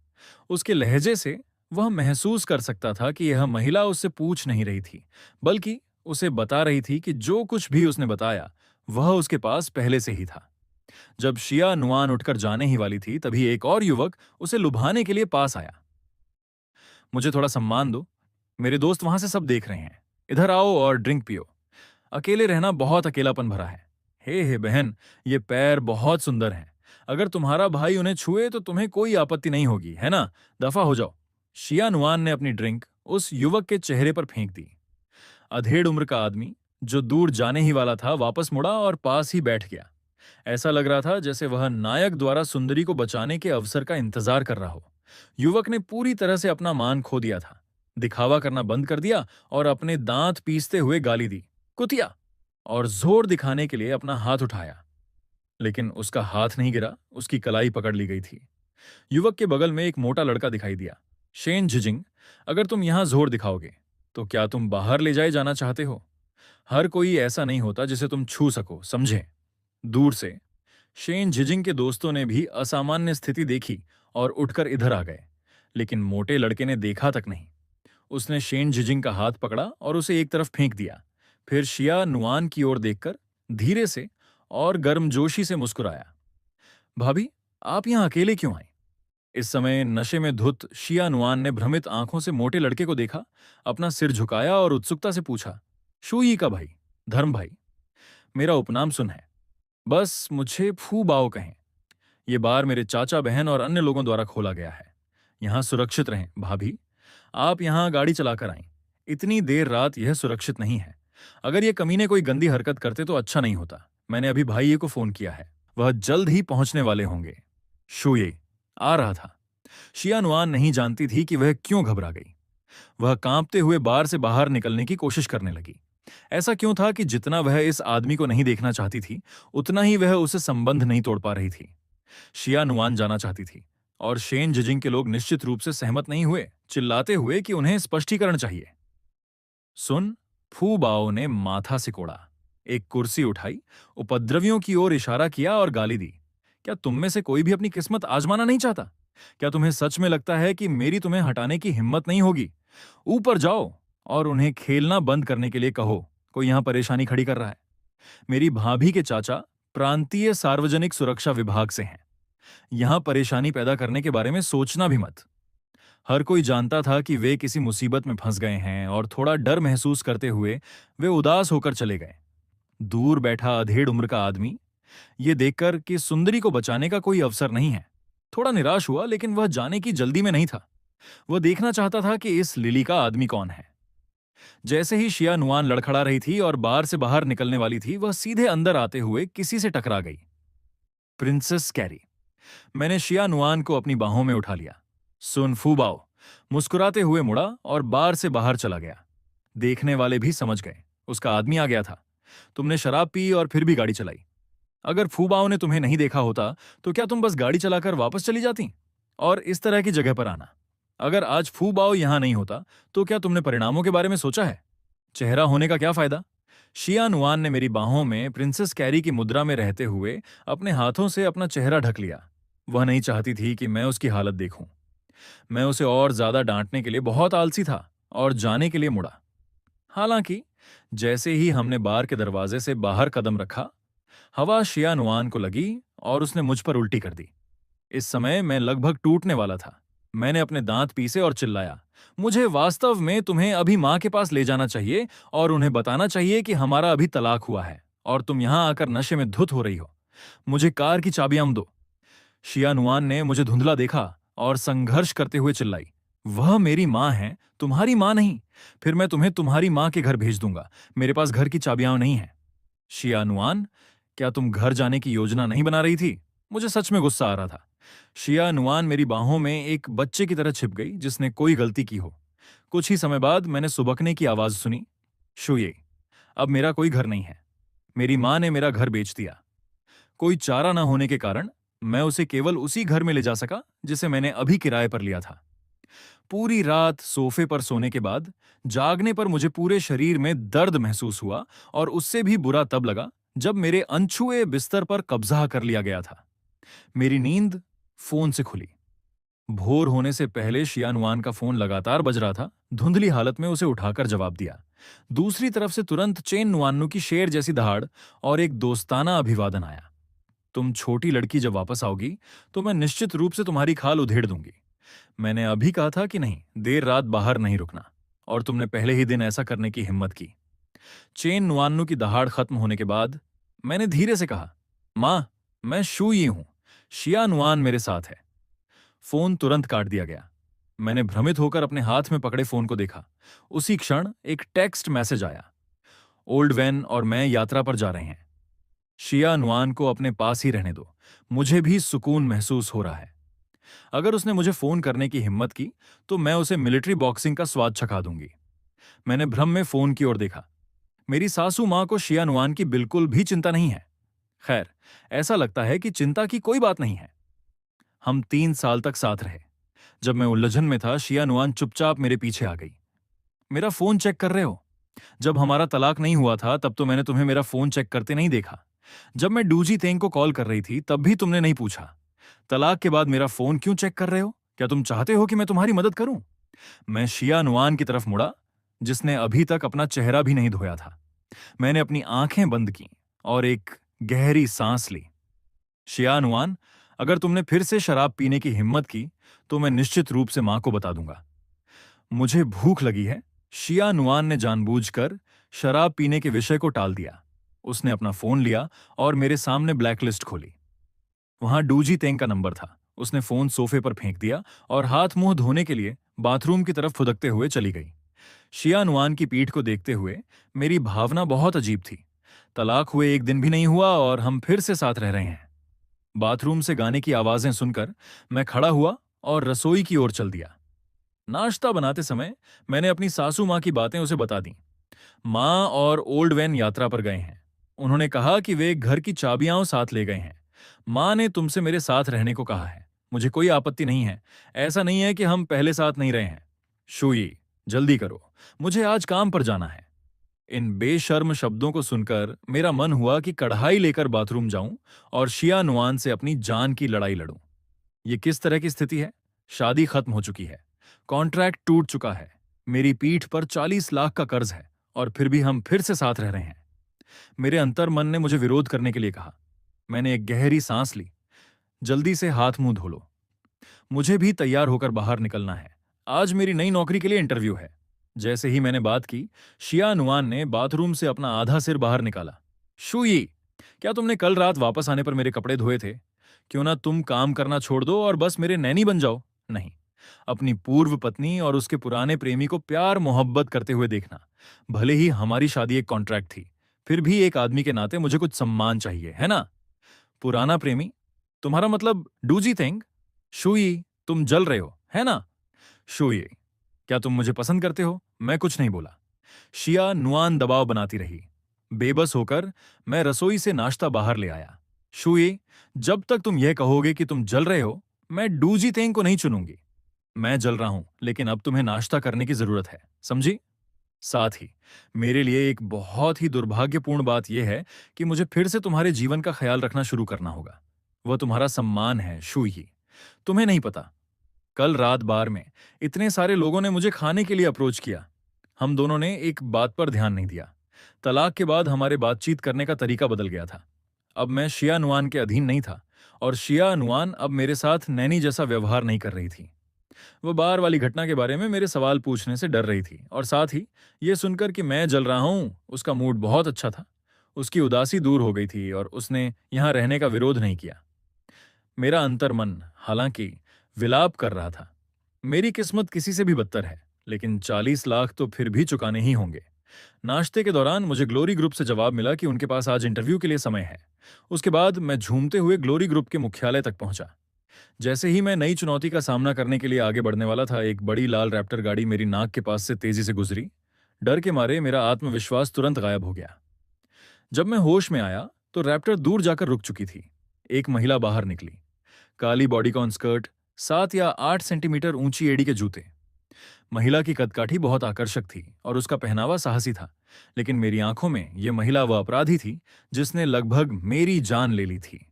उसके लहजे से वह महसूस कर सकता था कि यह महिला उससे पूछ नहीं रही थी, बल्कि उसे बता रही थी कि जो कुछ भी उसने बताया वह उसके पास पहले से ही था। जब शिया नुआन उठकर जाने ही वाली थी तभी एक और युवक उसे लुभाने के लिए पास आया। मुझे थोड़ा सम्मान दो, मेरे दोस्त वहां से सब देख रहे हैं, इधर आओ और ड्रिंक पियो। अकेले रहना बहुत अकेलापन भरा है। हे बहन, ये पैर बहुत सुंदर हैं। अगर तुम्हारा भाई उन्हें छुए तो तुम्हें कोई आपत्ति नहीं होगी, है ना? दफा हो जाओ। शिया नुआन ने अपनी ड्रिंक उस युवक के चेहरे पर फेंक दी। अधेड़ उम्र का आदमी जो दूर जाने ही वाला था वापस मुड़ा और पास ही बैठ गया। ऐसा लग रहा था जैसे वह नायक द्वारा सुंदरी को बचाने के अवसर का इंतजार कर रहा हो। युवक ने पूरी तरह से अपना मान खो दिया था, दिखावा करना बंद कर दिया और अपने दांत पीसते हुए गाली दी, कुतिया, और जोर दिखाने के लिए अपना हाथ उठाया। लेकिन उसका हाथ नहीं गिरा, उसकी कलाई पकड़ ली गई थी। युवक के बगल में एक मोटा लड़का दिखाई दिया। शेन झिजिंग, अगर तुम यहां जोर दिखाओगे तो क्या तुम बाहर ले जाए जाना चाहते हो? हर कोई ऐसा नहीं होता जिसे तुम छू सको, समझे? दूर से शेन झिजिंग के दोस्तों ने भी असामान्य स्थिति देखी और उठकर इधर आ गए, लेकिन मोटे लड़के ने देखा तक नहीं। उसने शेन झिजिंग का हाथ पकड़ा और उसे एक तरफ फेंक दिया। फिर शिया नुआन की ओर देखकर धीरे से और गर्मजोशी से मुस्कुराया। भाभी, आप यहां अकेले क्यों आए? इस समय नशे में धुत शिया नुआन ने भ्रमित आंखों से मोटे लड़के को देखा, अपना सिर झुकाया और उत्सुकता से पूछा, शूई का भाई, धर्म भाई, मेरा उपनाम सुन है, बस मुझे फू बाओ कहें। ये बार मेरे चाचा बहन और अन्य लोगों द्वारा खोला गया है। यहां सुरक्षित रहें भाभी। आप यहां गाड़ी चलाकर आएं। इतनी देर रात यह सुरक्षित नहीं है। अगर ये कमीने कोई गंदी हरकत करते तो अच्छा नहीं होता। मैंने अभी भाई को फोन किया है, वह जल्द ही पहुंचने वाले होंगे। शूये आ रहा था। शिया नुआन नहीं जानती थी कि वह क्यों घबरा गई। वह कांपते हुए बार से बाहर निकलने की कोशिश करने लगी। ऐसा क्यों था कि जितना वह इस आदमी को नहीं देखना चाहती थी, उतना ही वह उसे संबंध नहीं तोड़ पा रही थी। शिया नुआन जाना चाहती थी और शेन जिजिंग के लोग निश्चित रूप से सहमत नहीं हुए, चिल्लाते हुए कि उन्हें स्पष्टीकरण चाहिए। सुन, फू बाओ ने माथा सिकोड़ा, एक कुर्सी उठाई, उपद्रवियों की ओर इशारा किया और गाली दी। क्या तुम में से कोई भी अपनी किस्मत आजमाना नहीं चाहता? क्या तुम्हें सच में लगता है कि मेरी तुम्हें हटाने की हिम्मत नहीं होगी? ऊपर जाओ और उन्हें खेलना बंद करने के लिए कहो। कोई यहां परेशानी खड़ी कर रहा है। मेरी भाभी के चाचा प्रांतीय सार्वजनिक सुरक्षा विभाग से हैं। यहां परेशानी पैदा करने के बारे में सोचना भी मत। हर कोई जानता था कि वे किसी मुसीबत में फंस गए हैं और थोड़ा डर महसूस करते हुए वे उदास होकर चले गए। दूर बैठा अधेड़ उम्र का आदमी ये देखकर कि सुंदरी को बचाने का कोई अवसर नहीं है, थोड़ा निराश हुआ, लेकिन वह जाने की जल्दी में नहीं था। वह देखना चाहता था कि इस लिली का आदमी कौन है। जैसे ही शिया नुआन लड़खड़ा रही थी और बार से बाहर निकलने वाली थी, वह सीधे अंदर आते हुए किसी से टकरा गई। Princess carry. मैंने शिया नुआन को अपनी बाहों में उठा लिया। सुन फूबाओ मुस्कुराते हुए मुड़ा और बार से बाहर चला गया। देखने वाले भी समझ गए उसका आदमी आ गया था। तुमने शराब पी और फिर भी गाड़ी चलाई। अगर फूबाओ ने तुम्हें नहीं देखा होता तो क्या तुम बस गाड़ी चलाकर वापस चली जाती और इस तरह की जगह पर आना? अगर आज फूबाओ यहां नहीं होता तो क्या तुमने परिणामों के बारे में सोचा है? चेहरा होने का क्या फायदा? शिया नुआन ने मेरी बाहों में प्रिंसेस कैरी की मुद्रा में रहते हुए अपने हाथों से अपना चेहरा ढक लिया। वह नहीं चाहती थी कि मैं उसकी हालत देखूं। मैं उसे और ज्यादा डांटने के लिए बहुत आलसी था और जाने के लिए मुड़ा। हालांकि जैसे ही हमने बार के दरवाजे से बाहर कदम रखा, हवा शिया नुआन को लगी और उसने मुझ पर उल्टी कर दी। इस समय मैं लगभग टूटने वाला था। मैंने अपने दांत पीसे और चिल्लाया, मुझे वास्तव में तुम्हें अभी मां के पास ले जाना चाहिए और उन्हें बताना चाहिए कि हमारा अभी तलाक हुआ है और तुम यहां आकर नशे में धुत हो रही हो। मुझे कार की चाबियां दो। शिया नुआन ने मुझे धुंधला देखा और संघर्ष करते हुए चिल्लाई, वह मेरी मां है, तुम्हारी मां नहीं। फिर मैं तुम्हें तुम्हारी मां के घर भेज दूंगा। मेरे पास घर की चाबियां नहीं है। शिया नुआन, क्या तुम घर जाने की योजना नहीं बना रही थी? मुझे सच में गुस्सा आ रहा था। शिया नुआन मेरी बाहों में एक बच्चे की तरह छिप गई जिसने कोई गलती की हो। कुछ ही समय बाद मैंने सुबकने की आवाज सुनी, शुये, अब मेरा कोई घर नहीं है। मेरी मां ने मेरा घर बेच दिया। कोई चारा न होने के कारण मैं उसे केवल उसी घर में ले जा सका जिसे मैंने अभी किराए पर लिया था। पूरी रात सोफे पर सोने के बाद जागने पर मुझे पूरे शरीर में दर्द महसूस हुआ और उससे भी बुरा तब लगा जब मेरे अनछुए बिस्तर पर कब्जा कर लिया गया था। मेरी नींद फोन से खुली। भोर होने से पहले शिया नुआन का फोन लगातार बज रहा था। धुंधली हालत में उसे उठाकर जवाब दिया। दूसरी तरफ से तुरंत चेन नुआन्नू की शेर जैसी दहाड़ और एक दोस्ताना अभिवादन आया। तुम छोटी लड़की जब वापस आओगी तो मैं निश्चित रूप से तुम्हारी खाल उधेड़ दूंगी। मैंने अभी कहा था कि नहीं, देर रात बाहर नहीं रुकना, और तुमने पहले ही दिन ऐसा करने की हिम्मत की। चेन नुआन्नू की दहाड़ खत्म होने के बाद मैंने धीरे से कहा, मां, मैं शू यी हूं, शिया नुआन मेरे साथ है। फोन तुरंत काट दिया गया। मैंने भ्रमित होकर अपने हाथ में पकड़े फोन को देखा। उसी क्षण एक टेक्स्ट मैसेज आया, ओल्ड वैन और मैं यात्रा पर जा रहे हैं। शिया नुआन को अपने पास ही रहने दो, मुझे भी सुकून महसूस हो रहा है। अगर उसने मुझे फोन करने की हिम्मत की तो मैं उसे मिलिट्री बॉक्सिंग का स्वाद चखा दूंगी। मैंने भ्रम में फोन की ओर देखा। मेरी सासू मां को शिया नुआन की बिल्कुल भी चिंता नहीं है। खैर, ऐसा लगता है कि चिंता की कोई बात नहीं है। हम 3 साल तक साथ रहे। जब मैं उलझन में था, शिया नुआन चुपचाप मेरे पीछे आ गई। मेरा फोन चेक कर रहे हो? जब हमारा तलाक नहीं हुआ था तब तो मैंने तुम्हें मेरा फोन चेक करते नहीं देखा। जब मैं डूजी तेंग को कॉल कर रही थी तब भी तुमने नहीं पूछा। तलाक के बाद मेरा फोन क्यों चेक कर रहे हो? क्या तुम चाहते हो कि मैं तुम्हारी मदद करूं? मैं शिया नुआन की तरफ मुड़ा, जिसने अभी तक अपना चेहरा भी नहीं धोया था। मैंने अपनी आंखें बंद की और एक गहरी सांस ली। शिया नुआन, अगर तुमने फिर से शराब पीने की हिम्मत की तो मैं निश्चित रूप से मां को बता दूंगा। मुझे भूख लगी है। शिया नुआन ने जानबूझकर शराब पीने के विषय को टाल दिया। उसने अपना फोन लिया और मेरे सामने ब्लैकलिस्ट खोली। वहां डूजी तेंग का नंबर था। उसने फोन सोफे पर फेंक दिया और हाथ मुंह धोने के लिए बाथरूम की तरफ फुदकते हुए चली गई। शिया नुआन की पीठ को देखते हुए मेरी भावना बहुत अजीब थी। तलाक हुए 1 दिन भी नहीं हुआ और हम फिर से साथ रह रहे हैं। बाथरूम से गाने की आवाजें सुनकर मैं खड़ा हुआ और रसोई की ओर चल दिया। नाश्ता बनाते समय मैंने अपनी सासू मां की बातें उसे बता दी। मां और ओल्ड वैन यात्रा पर गए हैं। उन्होंने कहा कि वे घर की चाबियां साथ ले गए हैं। मां ने तुमसे मेरे साथ रहने को कहा है। मुझे कोई आपत्ति नहीं है। ऐसा नहीं है कि हम पहले साथ नहीं रहे हैं। शूई, जल्दी करो, मुझे आज काम पर जाना है। इन बेशर्म शब्दों को सुनकर मेरा मन हुआ कि कढ़ाई लेकर बाथरूम जाऊं और शिया नुआन से अपनी जान की लड़ाई लड़ूं। ये किस तरह की स्थिति है? शादी खत्म हो चुकी है, कॉन्ट्रैक्ट टूट चुका है, मेरी पीठ पर 40 लाख का कर्ज है, और फिर भी हम फिर से साथ रह रहे हैं। मेरे अंतर मन ने मुझे विरोध करने के लिए कहा। मैंने एक गहरी सांस ली। जल्दी से हाथ मुंह धो लो, मुझे भी तैयार होकर बाहर निकलना है। आज मेरी नई नौकरी के लिए इंटरव्यू है। जैसे ही मैंने बात की, शिया नुआन ने बाथरूम से अपना आधा सिर बाहर निकाला। शुई, क्या तुमने कल रात वापस आने पर मेरे कपड़े धोए थे? क्यों ना तुम काम करना छोड़ दो और बस मेरे नैनी बन जाओ। नहीं, अपनी पूर्व पत्नी और उसके पुराने प्रेमी को प्यार मोहब्बत करते हुए देखना। भले ही हमारी शादी एक कॉन्ट्रैक्ट थी, फिर भी एक आदमी के नाते मुझे कुछ सम्मान चाहिए, है ना? पुराना प्रेमी? तुम्हारा मतलब डूजी तेंग? शुई, तुम जल रहे हो, है ना? शुई, क्या तुम मुझे पसंद करते हो? मैं कुछ नहीं बोला। शिया नुआन दबाव बनाती रही। बेबस होकर मैं रसोई से नाश्ता बाहर ले आया। शुई, जब तक तुम यह कहोगे कि तुम जल रहे हो, मैं डूजी तेंग को नहीं चुनूंगी। मैं जल रहा हूं, लेकिन अब तुम्हें नाश्ता करने की जरूरत है, समझी? साथ ही मेरे लिए एक बहुत ही दुर्भाग्यपूर्ण बात यह है कि मुझे फिर से तुम्हारे जीवन का ख्याल रखना शुरू करना होगा। वह तुम्हारा सम्मान है, शुई। तुम्हें नहीं पता, कल रात बार में इतने सारे लोगों ने मुझे खाने के लिए अप्रोच किया। हम दोनों ने एक बात पर ध्यान नहीं दिया। तलाक के बाद हमारे बातचीत करने का तरीका बदल गया था। अब मैं शिया नुआन के अधीन नहीं था और शिया नुआन अब मेरे साथ नैनी जैसा व्यवहार नहीं कर रही थी। वो बार वाली घटना के बारे में मेरे सवाल पूछने से डर रही थी, और साथ ही ये सुनकर कि मैं जल रहा हूं, उसका मूड बहुत अच्छा था। उसकी उदासी दूर हो गई थी और उसने यहां रहने का विरोध नहीं किया। मेरा अंतर्मन हालांकि विलाप कर रहा था। मेरी किस्मत किसी से भी बदतर है, लेकिन 40 लाख तो फिर भी चुकाने ही होंगे। नाश्ते के दौरान मुझे ग्लोरी ग्रुप से जवाब मिला कि उनके पास आज इंटरव्यू के लिए समय है। उसके बाद मैं झूमते हुए ग्लोरी ग्रुप के मुख्यालय तक पहुंचा। जैसे ही मैं नई चुनौती का सामना करने के लिए आगे बढ़ने वाला था, एक बड़ी लाल रैप्टर गाड़ी मेरी नाक के पास से तेजी से गुजरी। डर के मारे मेरा आत्मविश्वास तुरंत गायब हो गया। जब मैं होश में आया तो रैप्टर दूर जाकर रुक चुकी थी। एक महिला बाहर निकली। काली बॉडीकॉन स्कर्ट, 7 या 8 सेंटीमीटर ऊंची एड़ी के जूते। महिला की कदकाठी बहुत आकर्षक थी और उसका पहनावा साहसी था, लेकिन मेरी आंखों में यह महिला वह अपराधी थी जिसने लगभग मेरी जान ले ली थी।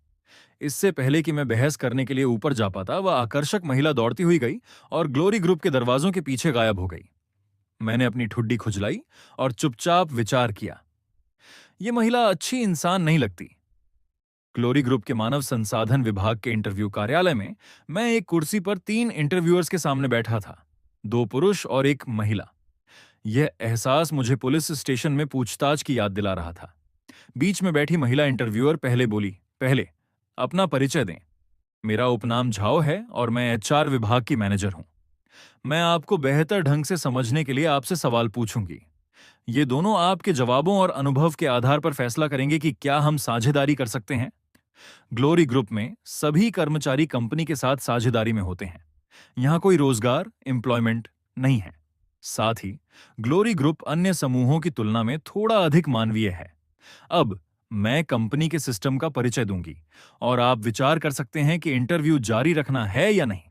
इससे पहले कि मैं बहस करने के लिए ऊपर जा पाता, वह आकर्षक महिला दौड़ती हुई गई और ग्लोरी ग्रुप के दरवाजों के पीछे गायब हो गई। मैंने अपनी ठुड्डी खुजलाई और चुपचाप विचार किया, यह महिला अच्छी इंसान नहीं लगती। ग्लोरी ग्रुप के मानव संसाधन विभाग के इंटरव्यू कार्यालय में मैं एक कुर्सी पर 3 इंटरव्यूअर्स के सामने बैठा था, 2 पुरुष और एक महिला। यह एहसास मुझे पुलिस स्टेशन में पूछताछ की याद दिला रहा था। बीच में बैठी महिला इंटरव्यूअर पहले बोली, पहले अपना परिचय दें। मेरा उपनाम झाओ है और मैं एचआर विभाग की मैनेजर हूं। मैं आपको बेहतर ढंग से समझने के लिए आपसे सवाल पूछूंगी। ये दोनों आपके जवाबों और अनुभव के आधार पर फैसला करेंगे कि क्या हम साझेदारी कर सकते हैं। ग्लोरी ग्रुप में सभी कर्मचारी कंपनी के साथ साझेदारी में होते हैं। यहां कोई रोजगार एम्प्लॉयमेंट नहीं है। साथ ही ग्लोरी ग्रुप अन्य समूहों की तुलना में थोड़ा अधिक मानवीय है। अब मैं कंपनी के सिस्टम का परिचय दूंगी और आप विचार कर सकते हैं कि इंटरव्यू जारी रखना है या नहीं।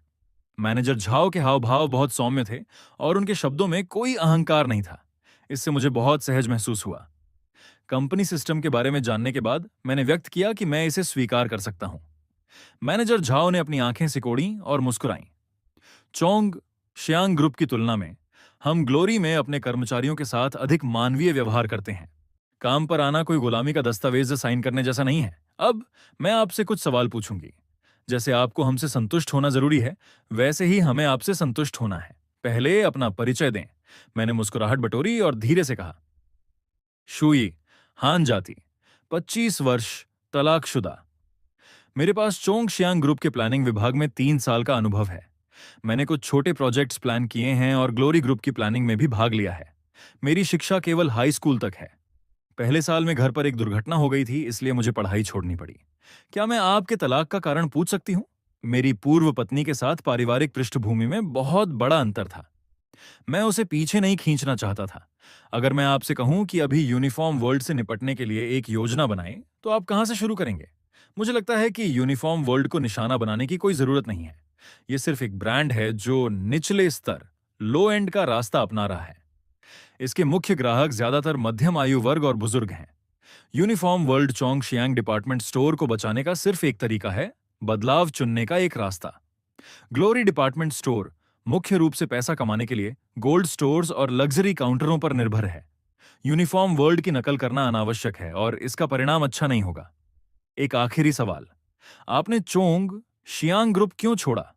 मैनेजर झाओ के हाव भाव बहुत सौम्य थे और उनके शब्दों में कोई अहंकार नहीं था। इससे मुझे बहुत सहज महसूस हुआ। कंपनी सिस्टम के बारे में जानने के बाद मैंने व्यक्त किया कि मैं इसे स्वीकार कर सकता हूं। मैनेजर झाओ ने अपनी आंखें सिकोड़ी और मुस्कुराईं। चोंग शियांग ग्रुप की तुलना में हम ग्लोरी में अपने कर्मचारियों के साथ अधिक मानवीय व्यवहार करते हैं। काम पर आना कोई गुलामी का दस्तावेज साइन करने जैसा नहीं है। अब मैं आपसे कुछ सवाल पूछूंगी। जैसे आपको हमसे संतुष्ट होना जरूरी है, वैसे ही हमें आपसे संतुष्ट होना है। पहले अपना परिचय दें। मैंने मुस्कुराहट बटोरी और धीरे से कहा, शुई, हान जाति, 25 वर्ष, तलाकशुदा। मेरे पास चोंग शियांग ग्रुप के प्लानिंग विभाग में 3 साल का अनुभव है। मैंने कुछ छोटे प्रोजेक्ट्स प्लान किए हैं और ग्लोरी ग्रुप की प्लानिंग में भी भाग लिया है। मेरी शिक्षा केवल हाई स्कूल तक है। पहले साल में घर पर एक दुर्घटना हो गई थी, इसलिए मुझे पढ़ाई छोड़नी पड़ी। क्या मैं आपके तलाक का कारण पूछ सकती हूँ? मेरी पूर्व पत्नी के साथ पारिवारिक पृष्ठभूमि में बहुत बड़ा अंतर था। मैं उसे पीछे नहीं खींचना चाहता था। अगर मैं आपसे कहूं कि अभी यूनिफॉर्म वर्ल्ड से निपटने के लिए एक योजना बनाएं, तो आप कहां से शुरू करेंगे? मुझे लगता है कि यूनिफॉर्म वर्ल्ड को निशाना बनाने की कोई जरूरत नहीं है। यह सिर्फ एक ब्रांड है जो निचले स्तर, लो एंड का रास्ता अपना रहा है। इसके मुख्य ग्राहक ज्यादातर मध्यम आयु वर्ग और बुजुर्ग हैं। यूनिफॉर्म वर्ल्ड चोंग शियांग डिपार्टमेंट स्टोर को बचाने का सिर्फ एक तरीका है, बदलाव चुनने का एक रास्ता। ग्लोरी डिपार्टमेंट स्टोर मुख्य रूप से पैसा कमाने के लिए गोल्ड स्टोर्स और लग्जरी काउंटरों पर निर्भर है। यूनिफॉर्म वर्ल्ड की नकल करना अनावश्यक है और इसका परिणाम अच्छा नहीं होगा। एक आखिरी सवाल, आपने चोंग शियांग ग्रुप क्यों छोड़ा?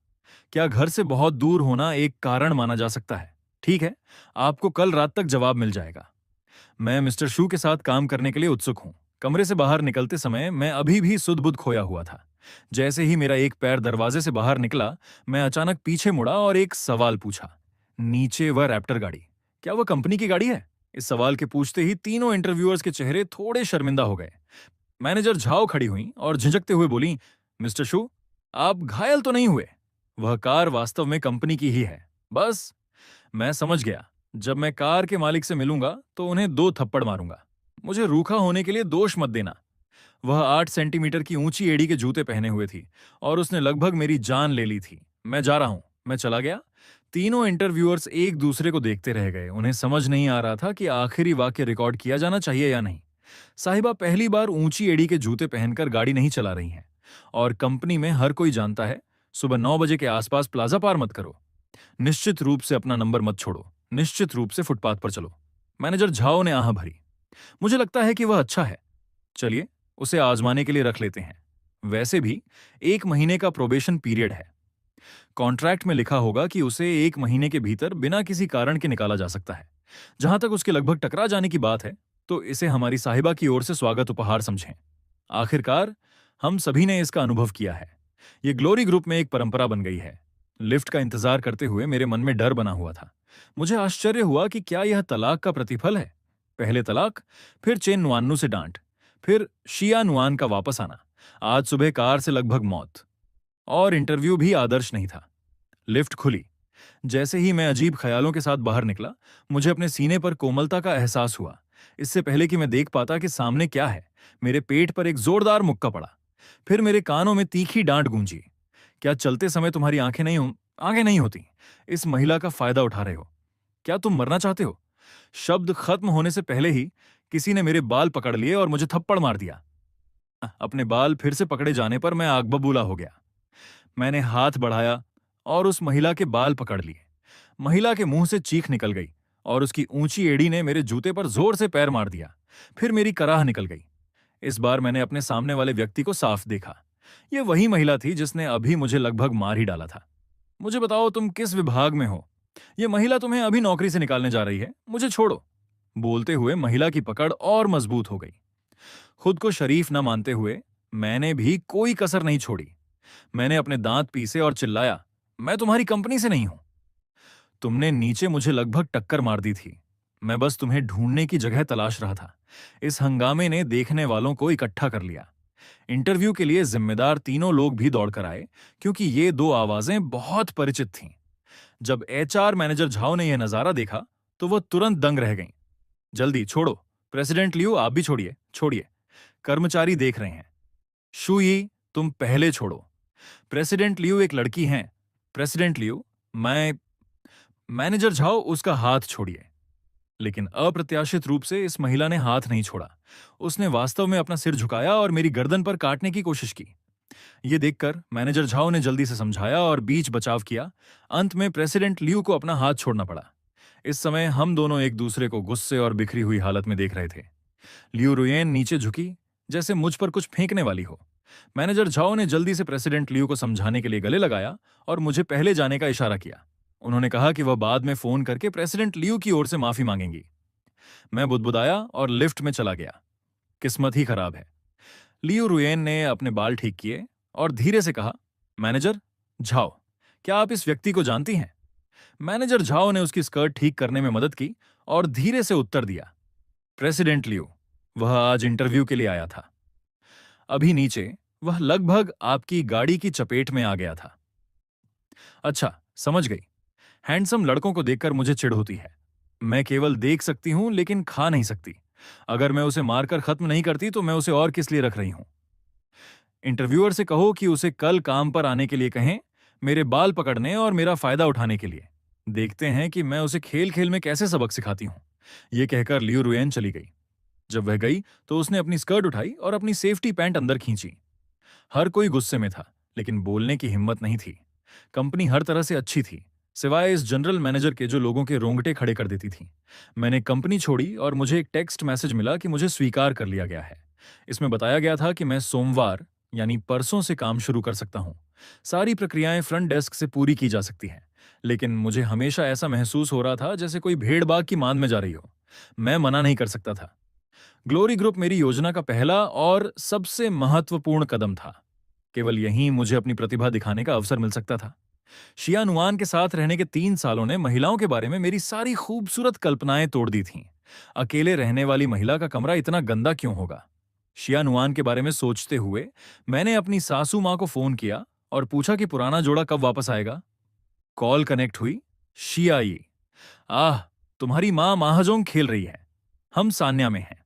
क्या घर से बहुत दूर होना एक कारण माना जा सकता है? ठीक है, आपको कल रात तक जवाब मिल जाएगा। मैं मिस्टर शू के साथ काम करने के लिए उत्सुक हूं। कमरे से बाहर निकलते समय मैं अभी भी सुध-बुध खोया हुआ था। जैसे ही मेरा एक पैर दरवाजे से बाहर निकला, मैं अचानक पीछे मुड़ा और एक सवाल पूछा, नीचे वह रैप्टर गाड़ी, क्या वह कंपनी की गाड़ी है? इस सवाल के पूछते ही तीनों इंटरव्यूअर्स के चेहरे थोड़े शर्मिंदा हो गए। मैनेजर झाओ खड़ी हुई और झिझकते हुए बोली, मिस्टर शू, आप घायल तो नहीं हुए? वह कार वास्तव में कंपनी की ही है। बस, मैं समझ गया। जब मैं कार के मालिक से मिलूंगा तो उन्हें 2 थप्पड़ मारूंगा। मुझे रूखा होने के लिए दोष मत देना। वह 8 सेंटीमीटर की ऊंची एड़ी के जूते पहने हुए थी और उसने लगभग मेरी जान ले ली थी। मैं जा रहा हूं। मैं चला गया। तीनों इंटरव्यूअर्स एक दूसरे को देखते रह गए। उन्हें समझ नहीं आ रहा था कि आखिरी वाक्य रिकॉर्ड किया जाना चाहिए या नहीं। साहिबा पहली बार ऊंची एड़ी के जूते पहनकर गाड़ी नहीं चला रही हैं और कंपनी में हर कोई जानता है, सुबह 9 बजे के आसपास प्लाजा पार मत करो। निश्चित रूप से अपना नंबर मत छोड़ो। निश्चित रूप से फुटपाथ पर चलो। मैनेजर झाओ ने आह भरी। मुझे लगता है कि वह अच्छा है। चलिए, उसे आजमाने के लिए रख लेते हैं। वैसे भी 1 महीने का प्रोबेशन पीरियड है। कॉन्ट्रैक्ट में लिखा होगा कि उसे 1 महीने के भीतर बिना किसी कारण के निकाला जा सकता है। जहां तक उसके लगभग टकरा जाने की बात है, तो इसे हमारी साहिबा की ओर से स्वागत उपहार समझें। आखिरकार हम सभी ने इसका अनुभव किया है। ये ग्लोरी ग्रुप में एक परंपरा बन गई है। लिफ्ट का इंतजार करते हुए मेरे मन में डर बना हुआ था। मुझे आश्चर्य हुआ कि क्या यह तलाक का प्रतिफल है? पहले तलाक, फिर चेन नुआन्नू से डांट, फिर शिया नुआन का वापस आना, आज सुबह कार से लगभग मौत। और इंटरव्यू भी आदर्श नहीं था। लिफ्ट खुली। जैसे ही मैं अजीब ख्यालों के साथ बाहर निकला, मुझे अपने सीने पर कोमलता का एहसास हुआ। इससे पहले कि मैं देख पाता कि सामने क्या है, मेरे पेट पर एक जोरदार मुक्का पड़ा। फिर मेरे कानों में तीखी डांट गूंजी। क्या चलते समय तुम्हारी आंखें नहीं होती? इस महिला का फायदा उठा रहे हो? क्या तुम मरना चाहते हो? शब्द खत्म होने से पहले ही किसी ने मेरे बाल पकड़ लिए और मुझे थप्पड़ मार दिया। अपने बाल फिर से पकड़े जाने पर मैं आग बबूला हो गया। मैंने हाथ बढ़ाया और उस महिला के बाल पकड़ लिए। महिला के मुंह से चीख निकल गई और उसकी ऊंची एड़ी ने मेरे जूते पर जोर से पैर मार दिया। फिर मेरी कराह निकल गई। इस बार मैंने अपने सामने वाले व्यक्ति को साफ देखा। यह वही महिला थी जिसने अभी मुझे लगभग मार ही डाला था। मुझे बताओ तुम किस विभाग में हो? यह महिला तुम्हें अभी नौकरी से निकालने जा रही है, मुझे छोड़ो। बोलते हुए महिला की पकड़ और मजबूत हो गई। खुद को शरीफ न मानते हुए मैंने भी कोई कसर नहीं छोड़ी। मैंने अपने दांत पीसे और चिल्लाया, मैं तुम्हारी कंपनी से नहीं हूं। तुमने नीचे मुझे लगभग टक्कर मार दी थी। मैं बस तुम्हें ढूंढने की जगह तलाश रहा था। इस हंगामे ने देखने वालों को इकट्ठा कर लिया। इंटरव्यू के लिए जिम्मेदार तीनों लोग भी दौड़कर आए, क्योंकि ये दो आवाजें बहुत परिचित थीं। जब एचआर मैनेजर झाओ ने यह नजारा देखा तो वह तुरंत दंग रह गईं। जल्दी छोड़ो, प्रेसिडेंट लियो आप भी छोड़िए, छोड़िए। कर्मचारी देख रहे हैं। शुई, तुम पहले छोड़ो। प्रेसिडेंट लियो एक लड़की हैं। प्रेसिडेंट लियो, मैं। मैनेजर झाओ, उसका हाथ छोड़िए। लेकिन अप्रत्याशित रूप से इस महिला ने हाथ नहीं छोड़ा। उसने वास्तव में अपना सिर झुकाया और मेरी गर्दन पर काटने की कोशिश की। यह देखकर मैनेजर झाओ ने जल्दी से समझाया और बीच बचाव किया। अंत में प्रेसिडेंट लियू को अपना हाथ छोड़ना पड़ा। इस समय हम दोनों एक दूसरे को गुस्से और बिखरी हुई हालत में देख रहे थे। लियू रुयेन नीचे झुकी, जैसे मुझ पर कुछ फेंकने वाली हो। मैनेजर झाओ ने जल्दी से प्रेसिडेंट लियू को समझाने के लिए गले लगाया और मुझे पहले जाने का इशारा किया। उन्होंने कहा कि वह बाद में फोन करके प्रेसिडेंट लियू की ओर से माफी मांगेंगी। मैं बुदबुदाया और लिफ्ट में चला गया। किस्मत ही खराब है। लियू रुयेन ने अपने बाल ठीक किए और धीरे से कहा, मैनेजर झाओ, क्या आप इस व्यक्ति को जानती हैं? मैनेजर झाओ ने उसकी स्कर्ट ठीक करने में मदद की और धीरे से उत्तर दिया, प्रेसिडेंट लियू, वह आज इंटरव्यू के लिए आया था। अभी नीचे वह लगभग आपकी गाड़ी की चपेट में आ गया था। अच्छा, समझ गई। हैंडसम लड़कों को देखकर मुझे चिढ़ होती है। मैं केवल देख सकती हूं लेकिन खा नहीं सकती। अगर मैं उसे मारकर खत्म नहीं करती तो मैं उसे और किस लिए रख रही हूं? इंटरव्यूअर से कहो कि उसे कल काम पर आने के लिए कहें, मेरे बाल पकड़ने और मेरा फायदा उठाने के लिए। देखते हैं कि मैं उसे खेल खेल में कैसे सबक सिखाती हूं। यह कहकर लियू रुयेन चली गई। जब वह गई तो उसने अपनी स्कर्ट उठाई और अपनी सेफ्टी पैंट अंदर खींची। हर कोई गुस्से में था, लेकिन बोलने की हिम्मत नहीं थी। कंपनी हर तरह से अच्छी थी, सिवाय इस जनरल मैनेजर के जो लोगों के रोंगटे खड़े कर देती थी। मैंने कंपनी छोड़ी और मुझे एक टेक्स्ट मैसेज मिला कि मुझे स्वीकार कर लिया गया है। इसमें बताया गया था कि मैं सोमवार यानी परसों से काम शुरू कर सकता हूं। सारी प्रक्रियाएं फ्रंट डेस्क से पूरी की जा सकती हैं, लेकिन मुझे हमेशा ऐसा महसूस हो रहा था जैसे कोई भेड़ बाग की मांद में जा रही हो। मैं मना नहीं कर सकता था। ग्लोरी ग्रुप मेरी योजना का पहला और सबसे महत्वपूर्ण कदम था। केवल यहीं मुझे अपनी प्रतिभा दिखाने का अवसर मिल सकता था। शिया नुआन के साथ रहने के 3 सालों ने महिलाओं के बारे में मेरी सारी खूबसूरत कल्पनाएं तोड़ दी थीं। अकेले रहने वाली महिला का कमरा इतना गंदा क्यों होगा? शिया नुआन के बारे में सोचते हुए मैंने अपनी सासू मां को फोन किया और पूछा कि पुराना जोड़ा कब वापस आएगा। कॉल कनेक्ट हुई। शिया आई। आह, तुम्हारी मां महाजोंग खेल रही है। हम सान्या में हैं।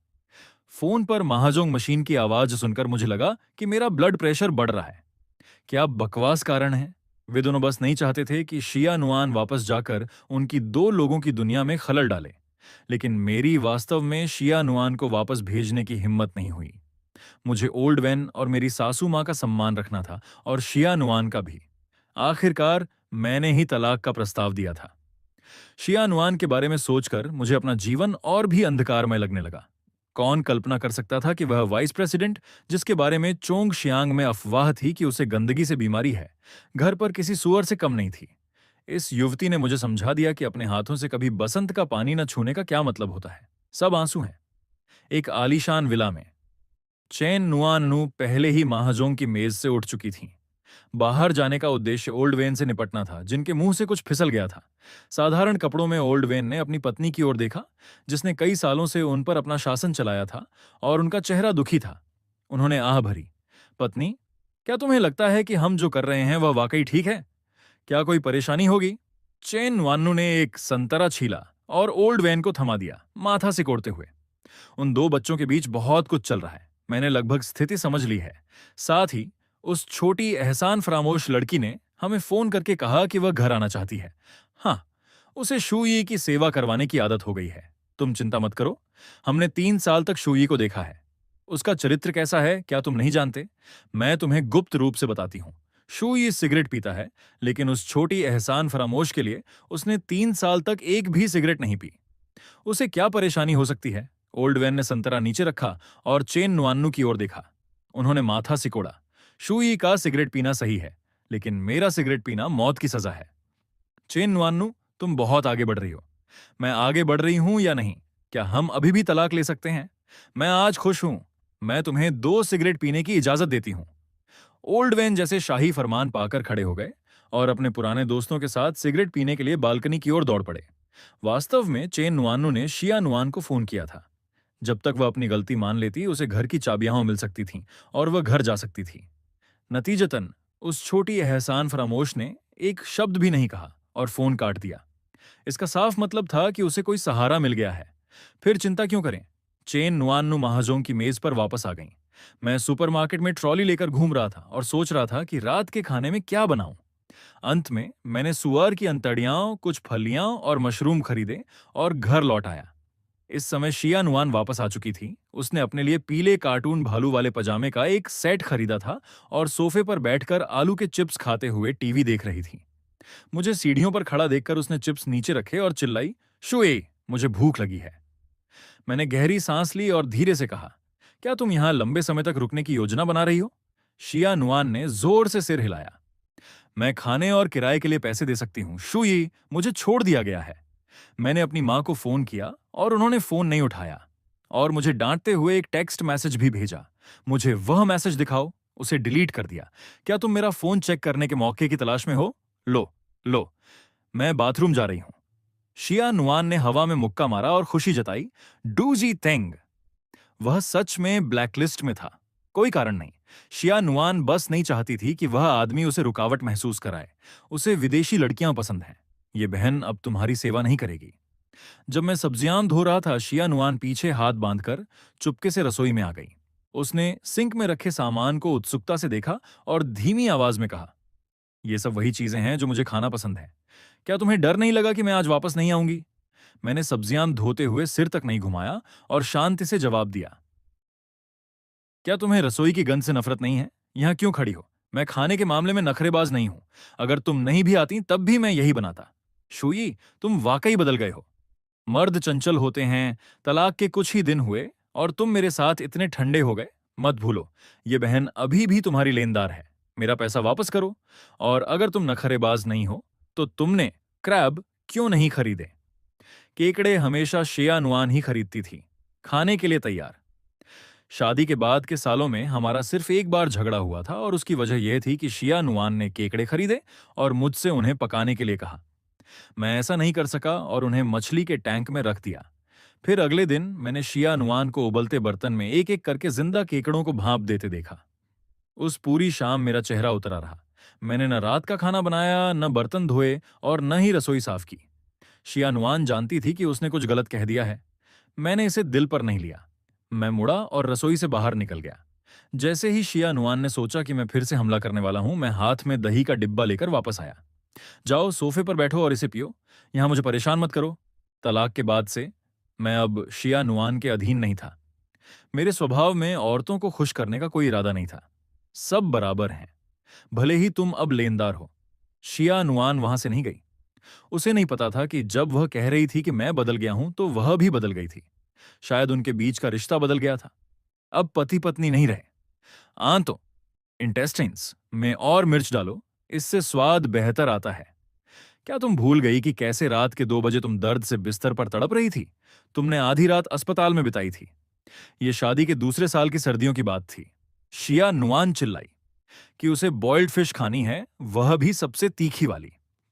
फोन पर महाजोंग मशीन की आवाज सुनकर मुझे लगा कि मेरा ब्लड प्रेशर बढ़ रहा है। क्या बकवास कारण है? वे दोनों बस नहीं चाहते थे कि शिया नुआन वापस जाकर उनकी 2 लोगों की दुनिया में खलल डाले। लेकिन मेरी वास्तव में शिया नुआन को वापस भेजने की हिम्मत नहीं हुई। मुझे ओल्ड वैन और मेरी सासू मां का सम्मान रखना था, और शिया नुआन का भी। आखिरकार मैंने ही तलाक का प्रस्ताव दिया था। शिया नुआन के बारे में सोचकर मुझे अपना जीवन और भी अंधकारमय लगने लगा। कौन कल्पना कर सकता था कि वह वाइस प्रेसिडेंट, जिसके बारे में चोंग शियांग में अफवाह थी कि उसे गंदगी से बीमारी है, घर पर किसी सुअर से कम नहीं थी। इस युवती ने मुझे समझा दिया कि अपने हाथों से कभी बसंत का पानी न छूने का क्या मतलब होता है। सब आंसू हैं। एक आलीशान विला में चैन नुआन नू पहले ही महाजोंग की मेज से उठ चुकी थीं। बाहर जाने का उद्देश्य ओल्ड वेन से निपटना था, जिनके मुंह से कुछ फिसल गया था। साधारण कपड़ों में ओल्ड वेन ने अपनी पत्नी की ओर देखा, जिसने कई सालों से उन पर अपना शासन चलाया था, और उनका चेहरा दुखी था। उन्होंने आह भरी, पत्नी, क्या तुम्हें लगता है कि हम जो कर रहे हैं वह वाकई ठीक है? क्या कोई परेशानी होगी? चेन वान्नू ने एक संतरा छीला और ओल्ड वेन को थमा दिया, माथा सिकोड़ते हुए। उन 2 बच्चों के बीच बहुत कुछ चल रहा है। मैंने लगभग स्थिति समझ ली है। साथ ही उस छोटी एहसान फरामोश लड़की ने हमें फोन करके कहा कि वह घर आना चाहती है। हाँ, उसे शूयी की सेवा करवाने की आदत हो गई है। तुम चिंता मत करो, हमने 3 साल तक शूयी को देखा है। उसका चरित्र कैसा है क्या तुम नहीं जानते? मैं तुम्हें गुप्त रूप से बताती हूं। शूयी सिगरेट पीता है, लेकिन उस छोटी एहसान फरामोश के लिए उसने 3 साल तक एक भी सिगरेट नहीं पी। उसे क्या परेशानी हो सकती है? ओल्ड वैन ने संतरा नीचे रखा और चेन नुआन्नू की ओर देखा। उन्होंने माथा सिकोड़ा। शुई का सिगरेट पीना सही है, लेकिन मेरा सिगरेट पीना मौत की सजा है। चेन नुआन्नू, तुम बहुत आगे बढ़ रही हो। मैं आगे बढ़ रही हूं या नहीं? क्या हम अभी भी तलाक ले सकते हैं? मैं आज खुश हूं। मैं तुम्हें 2 सिगरेट पीने की इजाजत देती हूं। ओल्ड वैन जैसे शाही फरमान पाकर खड़े हो गए और अपने पुराने दोस्तों के साथ सिगरेट पीने के लिए बालकनी की ओर दौड़ पड़े। वास्तव में चेन नुआन्नू ने शिया नुआन को फोन किया था। जब तक वह अपनी गलती मान लेती, उसे घर की चाबियां मिल सकती थीं और वह घर जा सकती थी। नतीजतन उस छोटी एहसान फरामोश ने एक शब्द भी नहीं कहा और फोन काट दिया। इसका साफ मतलब था कि उसे कोई सहारा मिल गया है। फिर चिंता क्यों करें? चेन नुआन्नू महाजों की मेज पर वापस आ गईं। मैं सुपरमार्केट में ट्रॉली लेकर घूम रहा था और सोच रहा था कि रात के खाने में क्या बनाऊं। अंत में मैंने सुअर की अंतड़ियां, कुछ फलियां और मशरूम खरीदे और घर लौट आया। इस समय शिया नुआन वापस आ चुकी थी। उसने अपने लिए पीले कार्टून भालू वाले पजामे का एक सेट खरीदा था और सोफे पर बैठकर आलू के चिप्स खाते हुए टीवी देख रही थी। मुझे सीढ़ियों पर खड़ा देखकर उसने चिप्स नीचे रखे और चिल्लाई, शुए, मुझे भूख लगी है। मैंने गहरी सांस ली और धीरे से कहा, क्या तुम यहां लंबे समय तक रुकने की योजना बना रही हो? शिया नुआन ने जोर से सिर हिलाया। मैं खाने और किराए के लिए पैसे दे सकती हूँ शुई, मुझे छोड़ दिया गया है। मैंने अपनी मां को फोन किया और उन्होंने फोन नहीं उठाया और मुझे डांटते हुए एक टेक्स्ट मैसेज भी भेजा। मुझे वह मैसेज दिखाओ। उसे डिलीट कर दिया। क्या तुम मेरा फोन चेक करने के मौके की तलाश में हो? लो, लो, मैं बाथरूम जा रही हूं। शिया नुआन ने हवा में मुक्का मारा और खुशी जताई। डू जी तेंग। वह सच में ब्लैकलिस्ट में था। कोई कारण नहीं। शिया नुआन बस नहीं चाहती थी कि वह आदमी उसे रुकावट महसूस कराए। उसे विदेशी लड़कियां पसंद हैं। ये बहन अब तुम्हारी सेवा नहीं करेगी। जब मैं सब्जियां धो रहा था, शिया नुआन पीछे हाथ बांधकर चुपके से रसोई में आ गई। उसने सिंक में रखे सामान को उत्सुकता से देखा और धीमी आवाज में कहा, ये सब वही चीजें हैं जो मुझे खाना पसंद है। क्या तुम्हें डर नहीं लगा कि मैं आज वापस नहीं आऊंगी? मैंने सब्जियां धोते हुए सिर तक नहीं घुमाया और शांति से जवाब दिया, क्या तुम्हें रसोई की गंध से नफरत नहीं है? यहां क्यों खड़ी हो? मैं खाने के मामले में नखरेबाज नहीं हूं। अगर तुम नहीं भी आती तब भी मैं यही बनाता। शुई, तुम वाकई बदल गए हो। मर्द चंचल होते हैं। तलाक के कुछ ही दिन हुए और तुम मेरे साथ इतने ठंडे हो गए। मत भूलो, ये बहन अभी भी तुम्हारी लेनदार है। मेरा पैसा वापस करो। और अगर तुम नखरेबाज नहीं हो तो तुमने क्रैब क्यों नहीं खरीदे? केकड़े हमेशा शिया नुआन ही खरीदती थी, खाने के लिए तैयार। शादी के बाद के सालों में हमारा सिर्फ एक बार झगड़ा हुआ था और उसकी वजह यह थी कि शिया नुआन ने केकड़े खरीदे और मुझसे उन्हें पकाने के लिए कहा। मैं ऐसा नहीं कर सका और उन्हें मछली के टैंक में रख दिया। फिर अगले दिन मैंने शिया नुआन को उबलते बर्तन में एक एक करके जिंदा केकड़ों को भाप देते देखा। उस पूरी शाम मेरा चेहरा उतरा रहा। मैंने न रात का खाना बनाया, न बर्तन धोए और न ही रसोई साफ की। शिया नुआन जानती थी कि उसने कुछ गलत कह दिया है। मैंने इसे दिल पर नहीं लिया। मैं मुड़ा और रसोई से बाहर निकल गया। जैसे ही शिया नुआन ने सोचा कि मैं फिर से हमला करने वाला हूं, मैं हाथ में दही का डिब्बा लेकर वापस आया। जाओ सोफे पर बैठो और इसे पियो। यहां मुझे परेशान मत करो। तलाक के बाद से मैं अब शिया नुआन के अधीन नहीं था। मेरे स्वभाव में औरतों को खुश करने का कोई इरादा नहीं था। सब बराबर हैं, भले ही तुम अब लेनदार हो। शिया नुआन वहां से नहीं गई। उसे नहीं पता था कि जब वह कह रही थी कि मैं बदल गया हूं तो वह भी बदल गई थी। शायद उनके बीच का रिश्ता बदल गया था। अब पति पत्नी नहीं रहे। तो इंटेस्टाइन्स में और मिर्च डालो, इससे स्वाद बेहतर आता है। क्या तुम भूल गई कि कैसे रात के 2 बजे तुम दर्द से बिस्तर पर तड़प रही थी? तुमने आधी रात अस्पताल में बिताई थी। ये शादी के दूसरे साल की सर्दियों की बात थी। शिया नुआन चिल्लाई कि उसे बॉइल्ड फिश खानी है, वह भी सबसे तीखी वाली।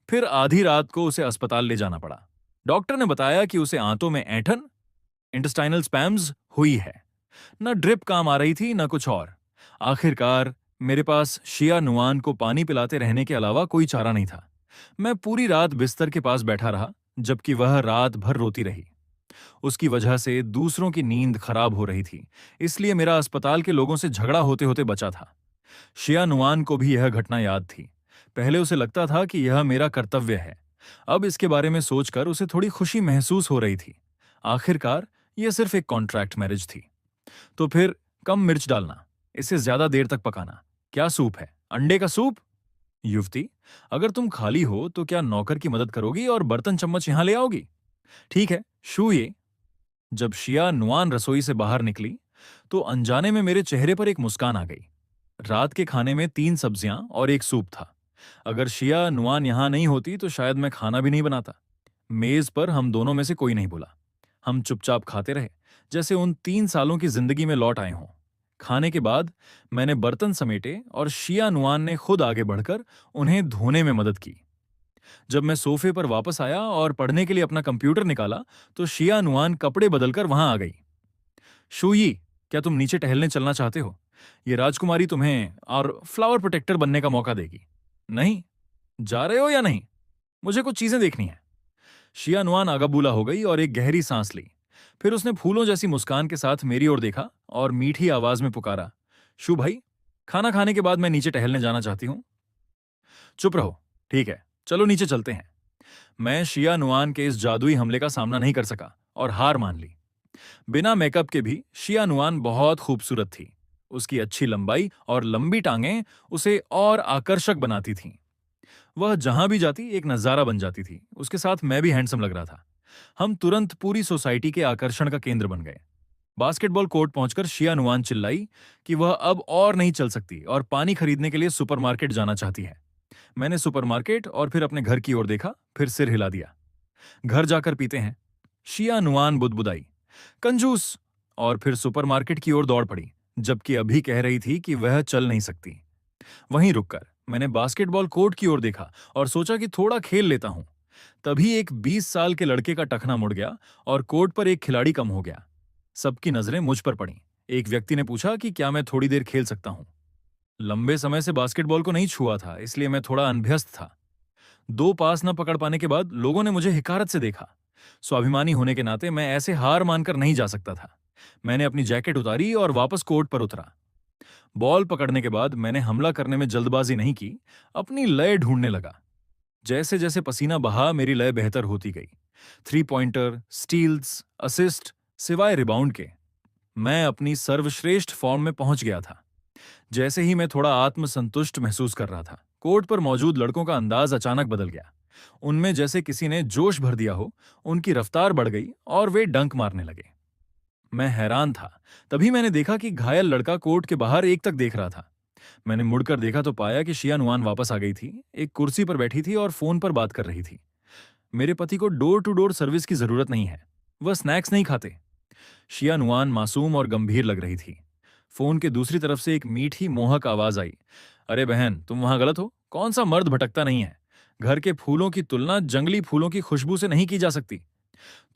फिर आधी रात को उसे अस्पताल ले जाना पड़ा। डॉक्टर ने बताया कि उसे आंतों में ऐंठन, इंटेस्टाइनल स्पैम्स हुई है। न ड्रिप काम आ रही थी न कुछ और। आखिरकार मेरे पास शिया नुआन को पानी पिलाते रहने के अलावा कोई चारा नहीं था। मैं पूरी रात बिस्तर के पास बैठा रहा, जबकि वह रात भर रोती रही। उसकी वजह से दूसरों की नींद खराब हो रही थी, इसलिए मेरा अस्पताल के लोगों से झगड़ा होते होते बचा था। शिया नुआन को भी यह घटना याद थी। पहले उसे लगता था कि यह मेरा कर्तव्य है। अब इसके बारे में सोचकर उसे थोड़ी खुशी महसूस हो रही थी। आखिरकार यह सिर्फ एक कॉन्ट्रैक्ट मैरिज थी। तो फिर कम मिर्च डालना, इसे ज्यादा देर तक पकाना। क्या सूप है? अंडे का सूप? युवती, अगर तुम खाली हो तो क्या नौकर की मदद करोगी और बर्तन चम्मच यहां ले आओगी? ठीक है, शू ये। जब शिया नुआन रसोई से बाहर निकली तो अनजाने में मेरे चेहरे पर एक मुस्कान आ गई। रात के खाने में 3 सब्जियां और एक सूप था। अगर शिया नुआन यहां नहीं होती तो शायद मैं खाना भी नहीं बनाता। मेज पर हम दोनों में से कोई नहीं बोला। हम चुपचाप खाते रहे, जैसे उन 3 सालों की जिंदगी में लौट आए हों। खाने के बाद मैंने बर्तन समेटे और शिया नुआन ने खुद आगे बढ़कर उन्हें धोने में मदद की। जब मैं सोफे पर वापस आया और पढ़ने के लिए अपना कंप्यूटर निकाला तो शिया नुआन कपड़े बदलकर वहां आ गई। शूयी, क्या तुम नीचे टहलने चलना चाहते हो? ये राजकुमारी तुम्हें और फ्लावर प्रोटेक्टर बनने का मौका देगी। नहीं, जा रहे हो या नहीं? मुझे कुछ चीजें देखनी है। शिया नुआन आगाबूला हो गई और एक गहरी सांस ली। फिर उसने फूलों जैसी मुस्कान के साथ मेरी ओर देखा और मीठी आवाज में पुकारा, शू भाई, खाना खाने के बाद मैं नीचे टहलने जाना चाहती हूँ। चुप रहो। ठीक है, चलो नीचे चलते हैं। मैं शिया नुआन के इस जादुई हमले का सामना नहीं कर सका और हार मान ली। बिना मेकअप के भी शिया नुआन बहुत खूबसूरत थी। उसकी अच्छी लंबाई और लंबी टांगें उसे और आकर्षक बनाती थीं। वह जहां भी जाती एक नजारा बन जाती थी। उसके साथ मैं भी हैंडसम लग रहा था। हम तुरंत पूरी सोसाइटी के आकर्षण का केंद्र बन गए। बास्केटबॉल कोर्ट पहुंचकर शिया नुआन चिल्लाई कि वह अब और नहीं चल सकती और पानी खरीदने के लिए सुपरमार्केट जाना चाहती है। मैंने सुपरमार्केट और फिर अपने घर की ओर देखा, फिर सिर हिला दिया। घर जाकर पीते हैं। शिया नुआन बुदबुदाई, कंजूस, और फिर सुपरमार्केट की ओर दौड़ पड़ी, जबकि अभी कह रही थी कि वह चल नहीं सकती। वहीं रुककर मैंने बास्केटबॉल कोर्ट की ओर देखा और सोचा कि थोड़ा खेल लेता हूं। तभी एक 20 साल के लड़के का टखना मुड़ गया और कोर्ट पर एक खिलाड़ी कम हो गया। सबकी नजरें मुझ पर पड़ीं। एक व्यक्ति ने पूछा कि क्या मैं थोड़ी देर खेल सकता हूं। लंबे समय से बास्केटबॉल को नहीं छुआ था, इसलिए मैं थोड़ा अनभ्यस्त था। 2 पास न पकड़ पाने के बाद लोगों ने मुझे हिकारत से देखा। स्वाभिमानी होने के नाते मैं ऐसे हार मानकर नहीं जा सकता था। मैंने अपनी जैकेट उतारी और वापस कोर्ट पर उतरा। बॉल पकड़ने के बाद मैंने हमला करने में जल्दबाजी नहीं की, अपनी लय ढूंढने लगा। जैसे जैसे पसीना बहा मेरी लय बेहतर होती गई। 3 पॉइंटर, स्टील्स, असिस्ट, सिवाय रिबाउंड के मैं अपनी सर्वश्रेष्ठ फॉर्म में पहुंच गया था। जैसे ही मैं थोड़ा आत्मसंतुष्ट महसूस कर रहा था, कोर्ट पर मौजूद लड़कों का अंदाज अचानक बदल गया। उनमें जैसे किसी ने जोश भर दिया हो। उनकी रफ्तार बढ़ गई और वे डंक मारने लगे। मैं हैरान था। तभी मैंने देखा कि घायल लड़का कोर्ट के बाहर एक तक देख रहा था। मैंने मुड़कर देखा तो पाया कि शिया नुआन वापस आ गई थी, एक कुर्सी पर बैठी थी और फोन पर बात कर रही थी। मेरे पति को डोर टू डोर सर्विस की जरूरत नहीं है। वह स्नैक्स नहीं खाते। शिया नुआन मासूम और गंभीर लग रही थी। फोन के दूसरी तरफ से एक मीठी मोहक आवाज आई, अरे बहन, तुम वहां गलत हो। कौन सा मर्द भटकता नहीं है? घर के फूलों की तुलना जंगली फूलों की खुशबू से नहीं की जा सकती।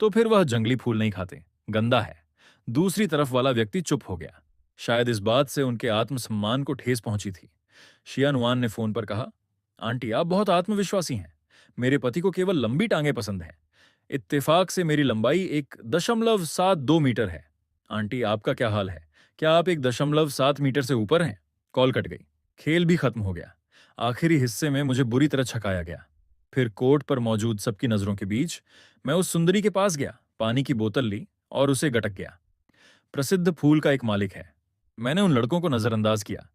तो फिर वह जंगली फूल नहीं खाते, गंदा है। दूसरी तरफ वाला व्यक्ति चुप हो गया। शायद इस बात से उनके आत्मसम्मान को ठेस पहुंची थी। शिया नुआन ने फोन पर कहा, आंटी, आप बहुत आत्मविश्वासी हैं। मेरे पति को केवल लंबी टांगें पसंद हैं। इत्तेफाक से मेरी लंबाई 1.72 मीटर है। आंटी, आपका क्या हाल है? क्या आप 1.7 मीटर से ऊपर हैं? कॉल कट गई। खेल भी खत्म हो गया। आखिरी हिस्से में मुझे बुरी तरह छकाया गया। फिर कोर्ट पर मौजूद सबकी नजरों के बीच मैं उस सुंदरी के पास गया, पानी की बोतल ली और उसे गटक गया। प्रसिद्ध फूल का एक मालिक है। मैंने उन लड़कों को नजरअंदाज किया।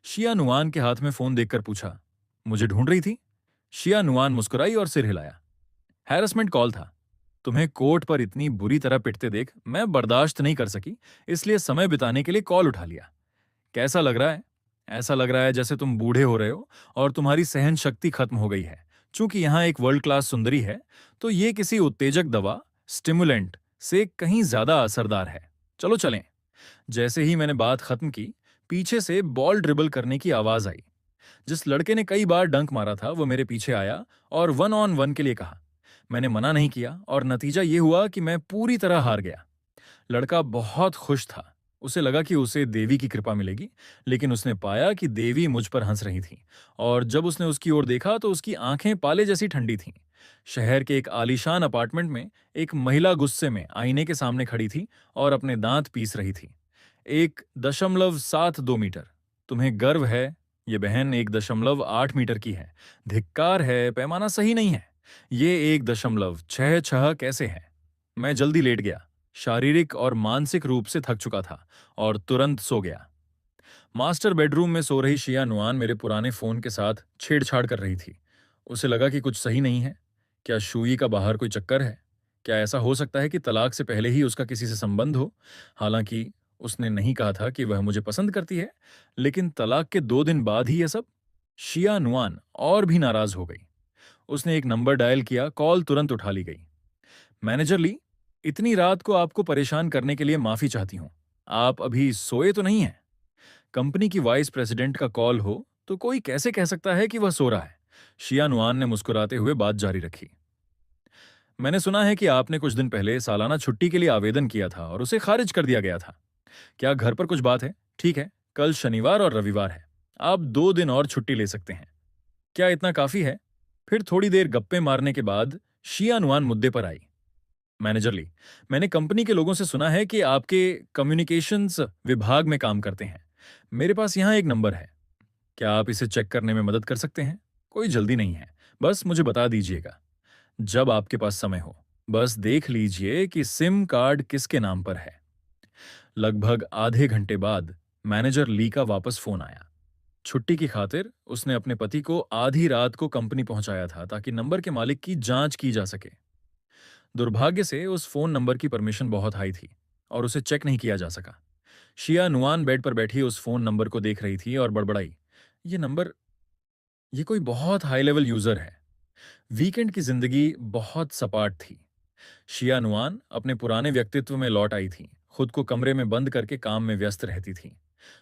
शिया नुआन के हाथ में फोन देखकर पूछा, मुझे ढूंढ रही थी? शिया नुआन मुस्कुराई और सिर हिलाया। हैरेसमेंट कॉल था। तुम्हें कोर्ट पर इतनी बुरी तरह पिटते देख मैं बर्दाश्त नहीं कर सकी, इसलिए समय बिताने के लिए कॉल उठा लिया। कैसा लग रहा है? ऐसा लग रहा है जैसे तुम बूढ़े हो रहे हो और तुम्हारी सहन शक्ति खत्म हो गई है। चूंकि यहां एक वर्ल्ड क्लास सुंदरी है, तो ये किसी उत्तेजक दवा, स्टिमुलेंट से कहीं ज्यादा असरदार है। चलो चलें। जैसे ही मैंने बात खत्म की, पीछे से बॉल ड्रिबल करने की आवाज आई। जिस लड़के ने कई बार डंक मारा था वो मेरे पीछे आया और 1-on-1 के लिए कहा। मैंने मना नहीं किया और नतीजा ये हुआ कि मैं पूरी तरह हार गया। लड़का बहुत खुश था। उसे लगा कि उसे देवी की कृपा मिलेगी, लेकिन उसने पाया कि देवी मुझ पर हंस रही थी। और जब उसने उसकी ओर देखा तो उसकी आंखें पाले जैसी ठंडी थीं। शहर के एक आलीशान अपार्टमेंट में एक महिला गुस्से में आईने के सामने खड़ी थी और अपने दांत पीस रही थी। 1.72 मीटर। तुम्हें गर्व है? ये बहन 1.8 मीटर की है। धिक्कार है, पैमाना सही नहीं है। ये 1.66 कैसे है? मैं जल्दी लेट गया। शारीरिक और मानसिक रूप से थक चुका था और तुरंत सो गया। मास्टर बेडरूम में सो रही शिया नुआन मेरे पुराने फोन के साथ छेड़छाड़ कर रही थी। उसे लगा कि कुछ सही नहीं है। क्या शूई का बाहर कोई चक्कर है? क्या ऐसा हो सकता है कि तलाक से पहले ही उसका किसी से संबंध हो? हालांकि उसने नहीं कहा था कि वह मुझे पसंद करती है, लेकिन तलाक के 2 दिन बाद ही ये सब। शिया नुआन और भी नाराज हो गई। उसने एक नंबर डायल किया, कॉल तुरंत उठा ली गई। मैनेजर ली, इतनी रात को आपको परेशान करने के लिए माफी चाहती हूं। आप अभी सोए तो नहीं हैं? कंपनी की वाइस प्रेसिडेंट का कॉल हो तो कोई कैसे कह सकता है कि वह सो रहा है? शिया नुआन ने मुस्कुराते हुए बात जारी रखी। मैंने सुना है कि आपने कुछ दिन पहले सालाना छुट्टी के लिए आवेदन किया था और उसे खारिज कर दिया गया था। क्या घर पर कुछ बात है? ठीक है, कल शनिवार और रविवार है। आप 2 दिन और छुट्टी ले सकते हैं। क्या इतना काफी है? फिर थोड़ी देर गप्पे मारने के बाद शिया नुआन मुद्दे पर आई। मैनेजर ली, मैंने कंपनी के लोगों से सुना है कि आपके कम्युनिकेशंस विभाग में काम करते हैं। मेरे पास यहाँ एक नंबर है। क्या आप इसे चेक करने में मदद कर सकते हैं? कोई जल्दी नहीं है, बस मुझे बता दीजिएगा जब आपके पास समय हो। बस देख लीजिए कि सिम कार्ड किसके नाम पर है। लगभग आधे घंटे बाद मैनेजर ली का वापस फोन आया। छुट्टी की खातिर उसने अपने पति को आधी रात को कंपनी पहुंचाया था ताकि नंबर के मालिक की जांच की जा सके। दुर्भाग्य से उस फोन नंबर की परमिशन बहुत हाई थी और उसे चेक नहीं किया जा सका। शिया नुआन बेड पर बैठी उस फोन नंबर को देख रही थी और बड़बड़ाई, ये नंबर, ये कोई बहुत हाई लेवल यूजर है। वीकेंड की जिंदगी बहुत सपाट थी। शिया नुआन अपने पुराने व्यक्तित्व में लौट आई थी, खुद को कमरे में बंद करके काम में व्यस्त रहती थी।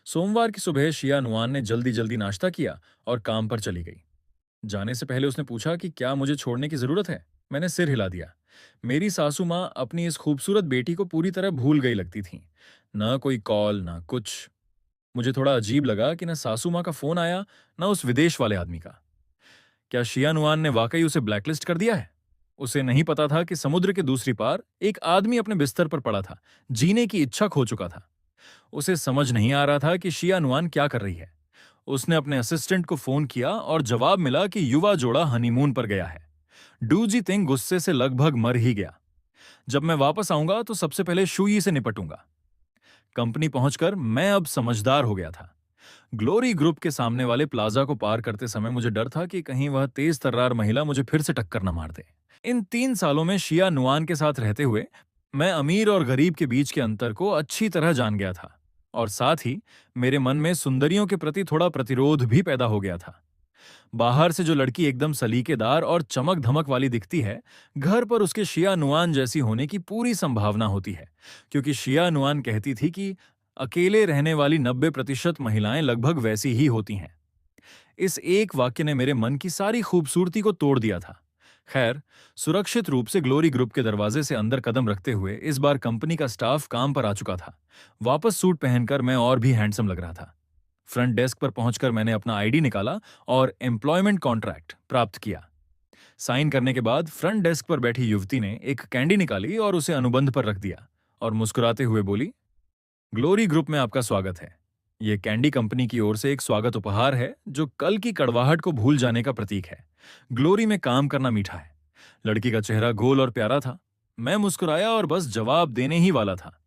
सोमवार की सुबह शिया नुआन ने जल्दी जल्दी नाश्ता किया और काम पर चली गई। जाने से पहले उसने पूछा कि क्या मुझे छोड़ने की जरूरत है। मैंने सिर हिला दिया। मेरी सासू माँ अपनी इस खूबसूरत बेटी को पूरी तरह भूल गई लगती थी। न कोई कॉल, न कुछ। मुझे थोड़ा अजीब लगा कि न सासू माँ का फोन आया, न उस विदेश वाले आदमी का। क्या शिया नुआन ने वाकई उसे ब्लैकलिस्ट कर दिया है? उसे नहीं पता था कि समुद्र के दूसरी पार एक आदमी अपने बिस्तर पर पड़ा था, जीने की इच्छा खो चुका था। उसे समझ नहीं आ रहा था कि शिया नुआन क्या कर रही है। उसने अपने असिस्टेंट को फोन किया और जवाब मिला कि युवा जोड़ा हनीमून पर गया है। डूजी तिंग गुस्से से लगभग मर ही गया। जब मैं वापस आऊंगा तो सबसे पहले शुई से निपटूंगा। कंपनी पहुंचकर मैं अब समझदार हो गया था। ग्लोरी ग्रुप के सामने वाले प्लाजा को पार करते समय मुझे डर था कि कहीं वह तेज तर्रार महिला मुझे फिर से टक्कर न मार दे। इन 3 सालों में शिया नुआन के साथ रहते हुए मैं अमीर और गरीब के बीच के अंतर को अच्छी तरह जान गया था, और साथ ही मेरे मन में सुंदरियों के प्रति थोड़ा प्रतिरोध भी पैदा हो गया था। बाहर से जो लड़की एकदम सलीकेदार और चमक धमक वाली दिखती है, घर पर उसके शिया नुआन जैसी होने की पूरी संभावना होती है, क्योंकि शिया नुआन कहती थी कि अकेले रहने वाली 90% महिलाएं लगभग वैसी ही होती हैं। इस एक वाक्य ने मेरे मन की सारी खूबसूरती को तोड़ दिया था। खैर, सुरक्षित रूप से ग्लोरी ग्रुप के दरवाजे से अंदर कदम रखते हुए इस बार कंपनी का स्टाफ काम पर आ चुका था। वापस सूट पहनकर मैं और भी हैंडसम लग रहा था। फ्रंट डेस्क पर पहुंचकर मैंने अपना आईडी निकाला और एम्प्लॉयमेंट कॉन्ट्रैक्ट प्राप्त किया। साइन करने के बाद फ्रंट डेस्क पर बैठी युवती ने एक कैंडी निकाली और उसे अनुबंध पर रख दिया और मुस्कुराते हुए बोली, ग्लोरी ग्रुप में आपका स्वागत है। ये कैंडी कंपनी की ओर से एक स्वागत उपहार है जो कल की कड़वाहट को भूल जाने का प्रतीक है। ग्लोरी में काम करना मीठा है। लड़की का चेहरा गोल और प्यारा था। मैं मुस्कुराया और बस जवाब देने ही वाला था